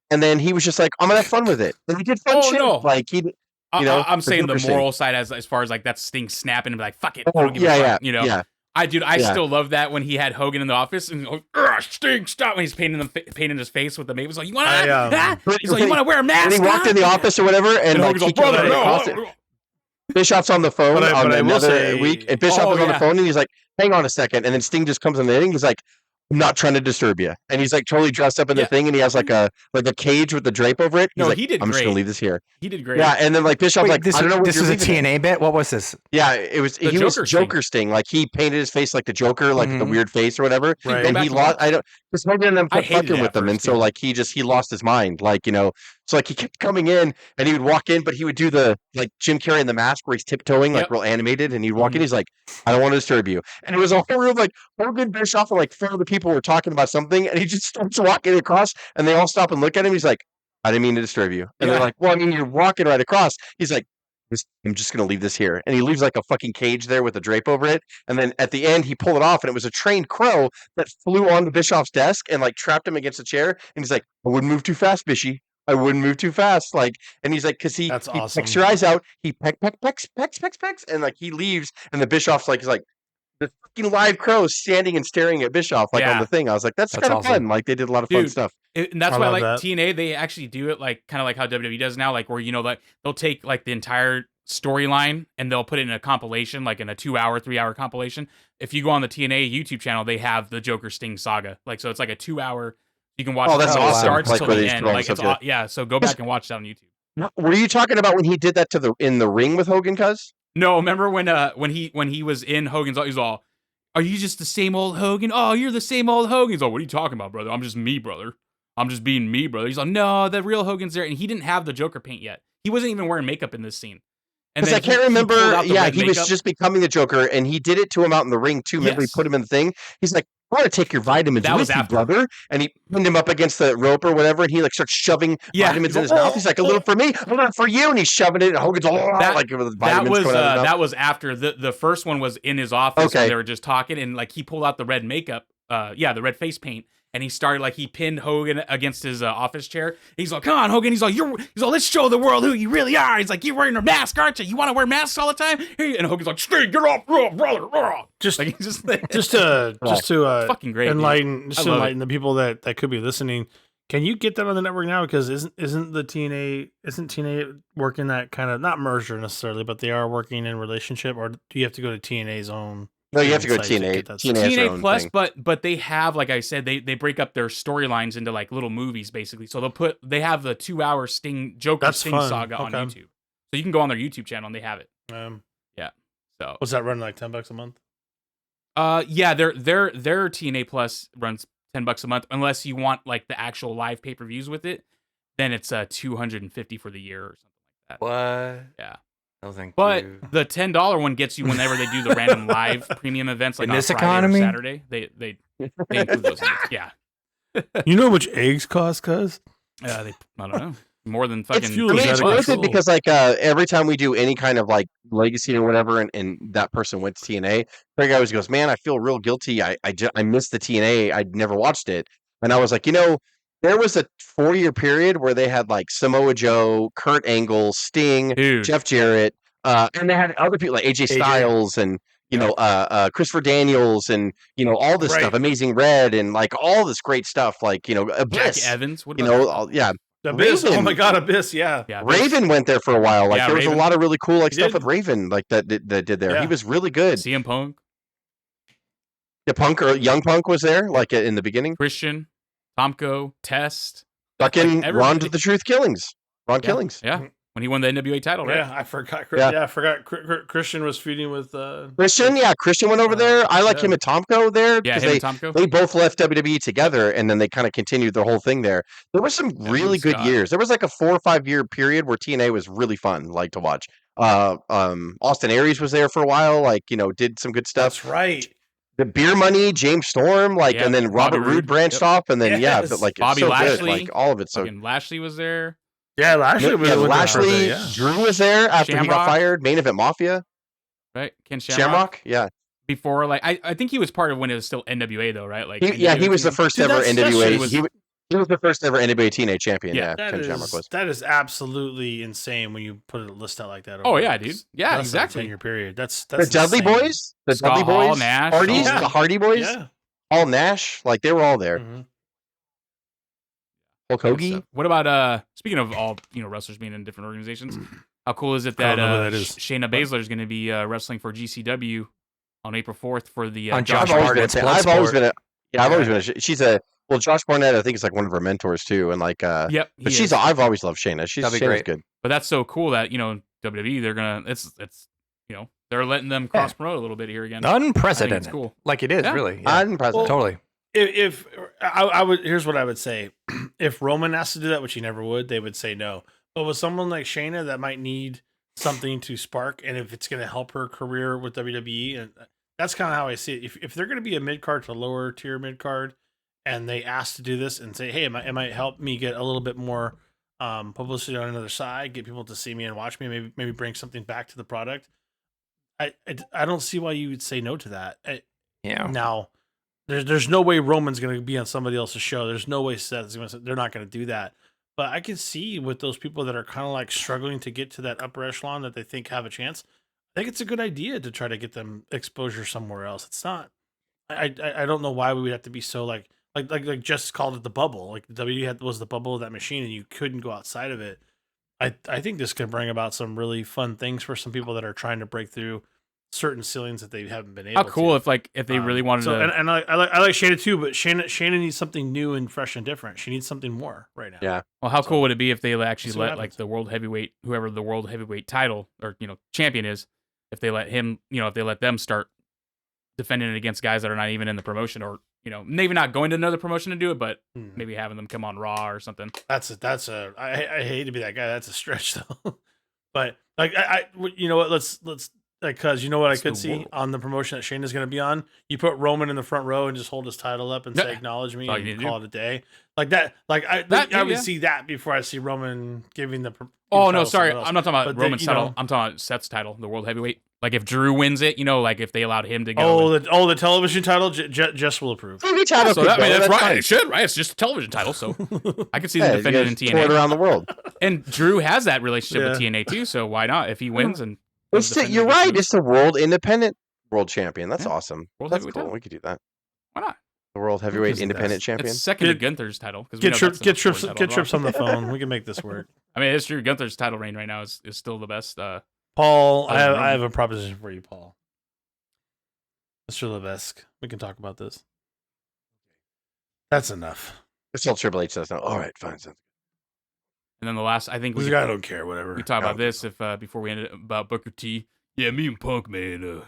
Speaker 3: and then he was just like, I'm gonna have fun with it. And he did fun shit.
Speaker 1: No.
Speaker 3: Like
Speaker 1: I'm saying the moral side as far as like that's Sting snapping and be like, fuck it.
Speaker 3: Oh, yeah.
Speaker 1: I still love that when he had Hogan in the office and Sting, stop, when he's painting his face with the maple. He's like, you want to? He's like, you want to wear a mask?
Speaker 3: And he walked in the office or whatever, and
Speaker 1: Hogan's like, brother,
Speaker 3: Bischoff's on the phone on another week, and Bischoff is on the phone, and he's like, hang on a second, and then Sting just comes in the thing. He's like, I'm not trying to disturb you, and he's like totally dressed up in the thing, and he has like a cage with the drape over it. He's like,
Speaker 1: he did
Speaker 3: I'm
Speaker 1: great.
Speaker 3: just gonna leave this here.
Speaker 1: He did great.
Speaker 3: Yeah, and then like Bischoff's like, I don't know.
Speaker 4: This was a TNA bit. What was this?
Speaker 3: Yeah, it was. He was Joker Sting. Like he painted his face like the Joker, like the weird face or whatever.
Speaker 2: Right.
Speaker 3: And he lost. I don't. Just Hogan and them kept fucking with him, and so like he lost his mind. Like so like he kept coming in, and he would walk in, but he would do the like Jim Carrey in the mask where he's tiptoeing, like real animated, and he'd walk in. He's like, I don't want to disturb you, and it was a whole room like Hogan, Bischoff, and like 4 other people were talking about something, and he just starts walking across, and they all stop and look at him. He's like, I didn't mean to disturb you, and they're like, well, I mean, you're walking right across. He's like, I'm just going to leave this here. And he leaves like a fucking cage there with a drape over it. And then at the end, he pulled it off, and it was a trained crow that flew onto Bischoff's desk and like trapped him against a chair. And he's like, I wouldn't move too fast, Bishy. I wouldn't move too fast. Like, and he's like, because he pecks your eyes out. He pecks, and like he leaves. And the Bischoff's like, he's like, the fucking live crow standing and staring at Bischoff like on the thing. I was like, that's kind of fun. Like they did a lot of fun stuff.
Speaker 1: And that's why like TNA, they actually do it like kind of like how WWE does now, like where like they'll take like the entire storyline and they'll put it in a compilation, like in a 2-hour, 3-hour compilation. If you go on the TNA YouTube channel, they have the Joker Sting saga. Like so, it's like a 2-hour. You can watch.
Speaker 3: Oh, that's awesome!
Speaker 1: Starts
Speaker 3: like
Speaker 1: till the end. Like it's so go back and watch that on YouTube.
Speaker 3: Were you talking about when he did that in the ring with Hogan? Cuz
Speaker 1: no, remember when he was in Hogan's? He's all, are you just the same old Hogan? Oh, you're the same old Hogan. He's all, what are you talking about, brother? I'm just me, brother. I'm just being me, brother. He's like, no, the real Hogan's there, and he didn't have the Joker paint yet. He wasn't even wearing makeup in this scene.
Speaker 3: Because I can't remember. He was just becoming the Joker, and he did it to him out in the ring too. Remember, he put him in the thing. He's like, I want to take your vitamins with you, brother. And he pinned him up against the rope or whatever, and he like starts shoving vitamins in his mouth. He's like, a little for me, a little for you, and he's shoving it. And Hogan's like with vitamins
Speaker 1: that was after the first one was in his office. And they were just talking, and like he pulled out the red makeup, the red face paint. And he started like he pinned Hogan against his office chair. He's like, "Come on, Hogan." He's like, let's show the world who you really are." He's like, "You're wearing a mask, aren't you? You want to wear masks all the time?" And Hogan's like, "Sting, get off, brother." Just
Speaker 2: to
Speaker 1: fucking great.
Speaker 2: Enlighten the people that could be listening. Can you get that on the network now? Because isn't TNA working that kind of not merger necessarily, but they are working in relationship, or do you have to go to TNA's own?
Speaker 3: No, you have to go to TNA.
Speaker 1: TNA Plus, but they have, like I said, they break up their storylines into like little movies basically. So they have the 2-hour Joker Sting saga on YouTube. So you can go on their YouTube channel and they have it. Yeah. So
Speaker 2: what's that run like? $10 a month?
Speaker 1: Yeah, their TNA Plus runs $10 a month unless you want like the actual live pay-per-views with it. Then it's $250 for the year or something like that.
Speaker 4: What?
Speaker 1: Yeah.
Speaker 4: No, thank
Speaker 1: but
Speaker 4: you.
Speaker 1: The $10 one gets you whenever they do the random live premium events, like
Speaker 4: in
Speaker 1: on
Speaker 4: this
Speaker 1: Friday
Speaker 4: economy?
Speaker 1: or Saturday. They include those. Yeah.
Speaker 2: You know how much eggs cost, cuz?
Speaker 1: I don't know. More than fucking.
Speaker 3: It's worth it because like every time we do any kind of like legacy or whatever, and that person went to TNA, Craig always goes, "Man, I feel real guilty. I missed the TNA. I'd never watched it," and I was like, there was a 4-year period where they had like Samoa Joe, Kurt Angle, Sting, Jeff Jarrett, and they had other people like AJ Styles and Christopher Daniels and all this stuff, Amazing Red and like all this great stuff, like Abyss,
Speaker 1: Jack Evans,
Speaker 2: Abyss. Oh my God, Abyss, yeah.
Speaker 3: Raven went there for a while. Like there was a lot of really cool stuff with Raven, like that did there. Yeah. He was really good.
Speaker 1: CM Punk,
Speaker 3: Young Punk was there, like in the beginning.
Speaker 1: Christian. Tomko, Test,
Speaker 3: fucking Ron to the Truth Killings. Ron Killings.
Speaker 1: Yeah. When he won the NWA title, right?
Speaker 2: Yeah, I forgot. I forgot. Christian was feuding with
Speaker 3: Christian. Yeah, Christian went over there. I like him and Tomko there because
Speaker 1: they
Speaker 3: both left WWE together, and then they kind of continued their whole thing there. There were some really good years. There was like a 4 or 5 year period where TNA was really fun, like to watch. Austin Aries was there for a while, like did some good stuff.
Speaker 2: That's right.
Speaker 3: the Beer Money, James Storm, and then Robert Roode branched off, and then but like
Speaker 1: Bobby
Speaker 3: so
Speaker 1: Lashley,
Speaker 3: good. Like all of it. So
Speaker 1: Lashley was there.
Speaker 2: Yeah, Lashley.
Speaker 3: Lashley. Drew was there after
Speaker 1: Shamrock.
Speaker 3: He got fired. Main Event Mafia.
Speaker 1: Right, Ken
Speaker 3: Shamrock. Yeah.
Speaker 1: Before, I think he was part of when it was still NWA though, right?
Speaker 3: He was the first ever NWA. He was the first ever NWA TNA champion. Yeah, Ken Shamrock was.
Speaker 2: That is absolutely insane when you put a list out like that.
Speaker 1: Oh yeah, dude. Yeah, exactly.
Speaker 2: 10-year period. That's
Speaker 3: the Dudley Boys. The Dudley Boys.
Speaker 1: Nash,
Speaker 3: Hardys. The Hardy Boys.
Speaker 2: Yeah.
Speaker 3: All Nash. Like they were all there.
Speaker 2: Mm-hmm.
Speaker 3: Hulk Hogan.
Speaker 1: What about speaking of all wrestlers being in different organizations? How cool is it that Shayna Baszler is going to be wrestling for GCW on April 4th for the
Speaker 4: Josh Barnett's
Speaker 3: I've always been she's Josh Barnett I think is like one of her mentors too, and like but I've always loved Shayna. Shayna's great. Good.
Speaker 1: But that's so cool that WWE they're gonna it's they're letting them cross promote a little bit here again.
Speaker 4: Unprecedented.
Speaker 1: It's cool.
Speaker 4: Like it is really
Speaker 3: unprecedented.
Speaker 2: Well,
Speaker 4: totally.
Speaker 2: If I would, here's what I would say: if Roman has to do that, which he never would, they would say no. But with someone like Shayna that might need something to spark, and if it's going to help her career with WWE, and that's kind of how I see it. If they're going to be a mid card to lower tier mid card, and they ask to do this and say, hey, it might help me get a little bit more publicity on another side, get people to see me and watch me, maybe bring something back to the product. I don't see why you would say no to that. Now, there's no way Roman's going to be on somebody else's show. There's no way Seth's going to. They're not going to do that. But I can see with those people that are kind of like struggling to get to that upper echelon that they think have a chance. I think it's a good idea to try to get them exposure somewhere else. It's not. I don't know why we would have to be so like just called it the bubble. Like the WWE was the bubble of that machine, and you couldn't go outside of it. I think this could bring about some really fun things for some people that are trying to break through certain ceilings that they haven't been able to.
Speaker 1: How cool if they really wanted to.
Speaker 2: And I like Shayna too, but Shayna needs something new and fresh and different. She needs something more right now.
Speaker 3: Yeah.
Speaker 1: Well, how cool would it be if they actually let like the world heavyweight, whoever the world heavyweight title or champion is, if they let him, if they let them start defending it against guys that are not even in the promotion, or maybe not going to another promotion to do it, but maybe having them come on Raw or something.
Speaker 2: I hate to be that guy. That's a stretch though. But like let's because I could see on the promotion that Shayna's going to be on, you put Roman in the front row and just hold his title up and say acknowledge me and call it a day. Like that. Like I would see that before I see Roman giving the.
Speaker 1: Oh no, sorry, I'm not talking about Roman's title. I'm talking about Seth's title, the world heavyweight. Like if Drew wins it, like if they allowed him to go.
Speaker 2: The television title, Jess will approve.
Speaker 1: That's right. It should, right? It's just a television title, so I could see them defending in TNA
Speaker 3: around the world.
Speaker 1: And Drew has that relationship with TNA too, so why not? If he wins and.
Speaker 3: You're right. It's the World Independent World Champion. That's awesome. That's cool. We could do that.
Speaker 1: Why not?
Speaker 3: The World Heavyweight Independent Champion.
Speaker 1: It's second to Gunther's title.
Speaker 2: Get Trips on the phone. We can make this work.
Speaker 1: I mean, it's true. Gunther's title reign right now is still the best.
Speaker 2: Paul, I have a proposition for you, Paul. Mr. Levesque, we can talk about this. That's enough.
Speaker 3: It's all Triple H says now. All right, fine.
Speaker 1: And then the last, I think
Speaker 2: I don't care, whatever.
Speaker 1: We talk about this before we ended about Booker T. Yeah, me and Punk, man.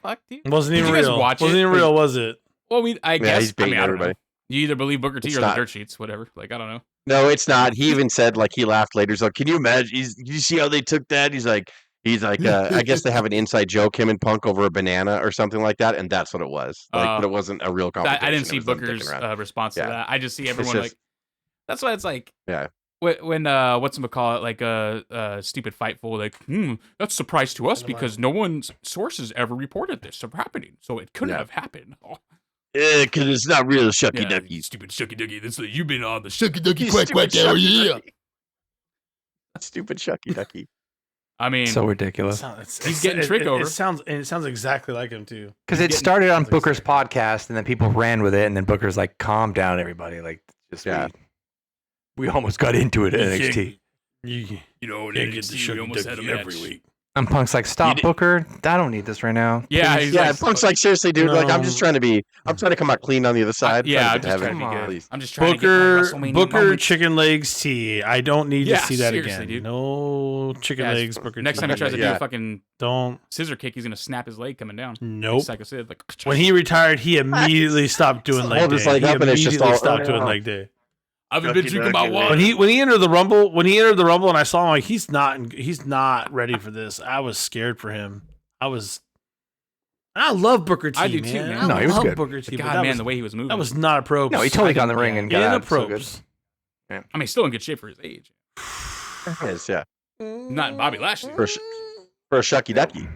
Speaker 1: Fuck, dude.
Speaker 2: It wasn't even real. Wasn't even real, was it?
Speaker 1: Well, I guess.
Speaker 3: He's baiting everybody.
Speaker 1: You either believe Booker T or the dirt sheets, whatever. Like, I don't know.
Speaker 3: No, it's not. He even said, like, he laughed later. He's like, can you imagine? You see how they took that? He's like, I guess they have an inside joke, him and Punk over a banana or something like that, and that's what it was. But it wasn't a real conversation.
Speaker 1: I didn't see Booker's response to that. I just see everyone that's why it's like, when whatchamacallit, like a stupid Fightful, like, that's a surprise to us because no one's sources ever reported this happening, so it couldn't have happened. Oh.
Speaker 3: Yeah, because it's not real shucky ducky.
Speaker 1: Stupid shucky ducky. That's you've been on the shucky ducky quack quack there, yeah.
Speaker 3: Stupid shucky ducky.
Speaker 1: I mean,
Speaker 4: so ridiculous.
Speaker 1: He's getting tricked over.
Speaker 2: It sounds exactly like him too.
Speaker 4: Because it started on Booker's podcast, and then people ran with it, and then Booker's like, "Calm down, everybody." Like, we almost got into it at NXT.
Speaker 2: You know, they get the shucky ducky every week.
Speaker 4: And Punk's like, "Stop, Booker. I don't need this right now."
Speaker 1: Yeah,
Speaker 3: Punk's like, seriously, dude. No. Like, I'm trying to come out clean on the other side.
Speaker 1: I'm just trying to be good. I'm just trying
Speaker 2: to get Booker chicken legs tea. I don't need to see that again.
Speaker 1: Dude.
Speaker 2: No chicken legs. Booker.
Speaker 1: Next time he tries to do a fucking
Speaker 2: don't
Speaker 1: scissor kick, he's gonna snap his leg coming down.
Speaker 2: Nope.
Speaker 1: Like,
Speaker 2: when he retired, he immediately stopped doing leg day. He immediately stopped doing leg day.
Speaker 1: I've been drinking my water.
Speaker 2: When he entered the Rumble, and I saw him, like he's not ready for this. I was scared for him. I And I love Booker T.
Speaker 1: I do too, man.
Speaker 4: No, he was
Speaker 2: love
Speaker 4: good.
Speaker 2: Booker T.
Speaker 1: God, man, the way he was moving.
Speaker 2: That was not a probe.
Speaker 4: No, he totally got in the ring and got
Speaker 2: in the
Speaker 4: so good.
Speaker 2: probes.
Speaker 4: Yeah.
Speaker 1: I mean, still in good shape for his age.
Speaker 3: Yes, yeah.
Speaker 1: Not Bobby Lashley.
Speaker 3: For a shucky ducky.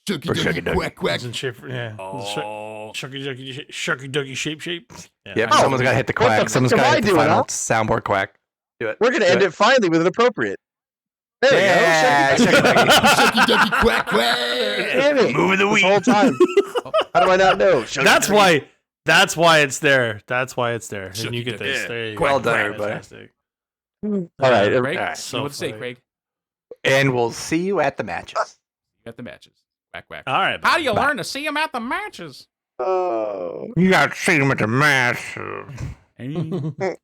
Speaker 5: Shucky quack quack.
Speaker 2: He's in shape for, yeah.
Speaker 1: Oh.
Speaker 2: Shucky ducky shape. Yeah.
Speaker 4: Yep, someone's got to hit the quack. Someone's got to hit the final soundboard quack. Do it.
Speaker 3: We're going to end it finally with an appropriate. There we go.
Speaker 5: Shucky ducky quack quack.
Speaker 3: Damn it.
Speaker 4: Moving the
Speaker 3: This
Speaker 4: wheel.
Speaker 3: whole time. How do I not know?
Speaker 2: That's why it's there. That's why it's there. And
Speaker 1: Shucky
Speaker 2: you get
Speaker 1: ducky.
Speaker 2: this. There you
Speaker 4: Well
Speaker 2: go.
Speaker 4: done, everybody.
Speaker 2: Fantastic.
Speaker 3: All right.
Speaker 1: Craig,
Speaker 4: Alright,
Speaker 2: so
Speaker 1: what to say,
Speaker 2: funny.
Speaker 1: Craig?
Speaker 4: And we'll see you at the matches.
Speaker 1: At the matches. Quack, quack.
Speaker 2: All right.
Speaker 1: How do you learn to see him at the matches?
Speaker 3: Oh.
Speaker 4: You got to see him at the match.
Speaker 1: Hey.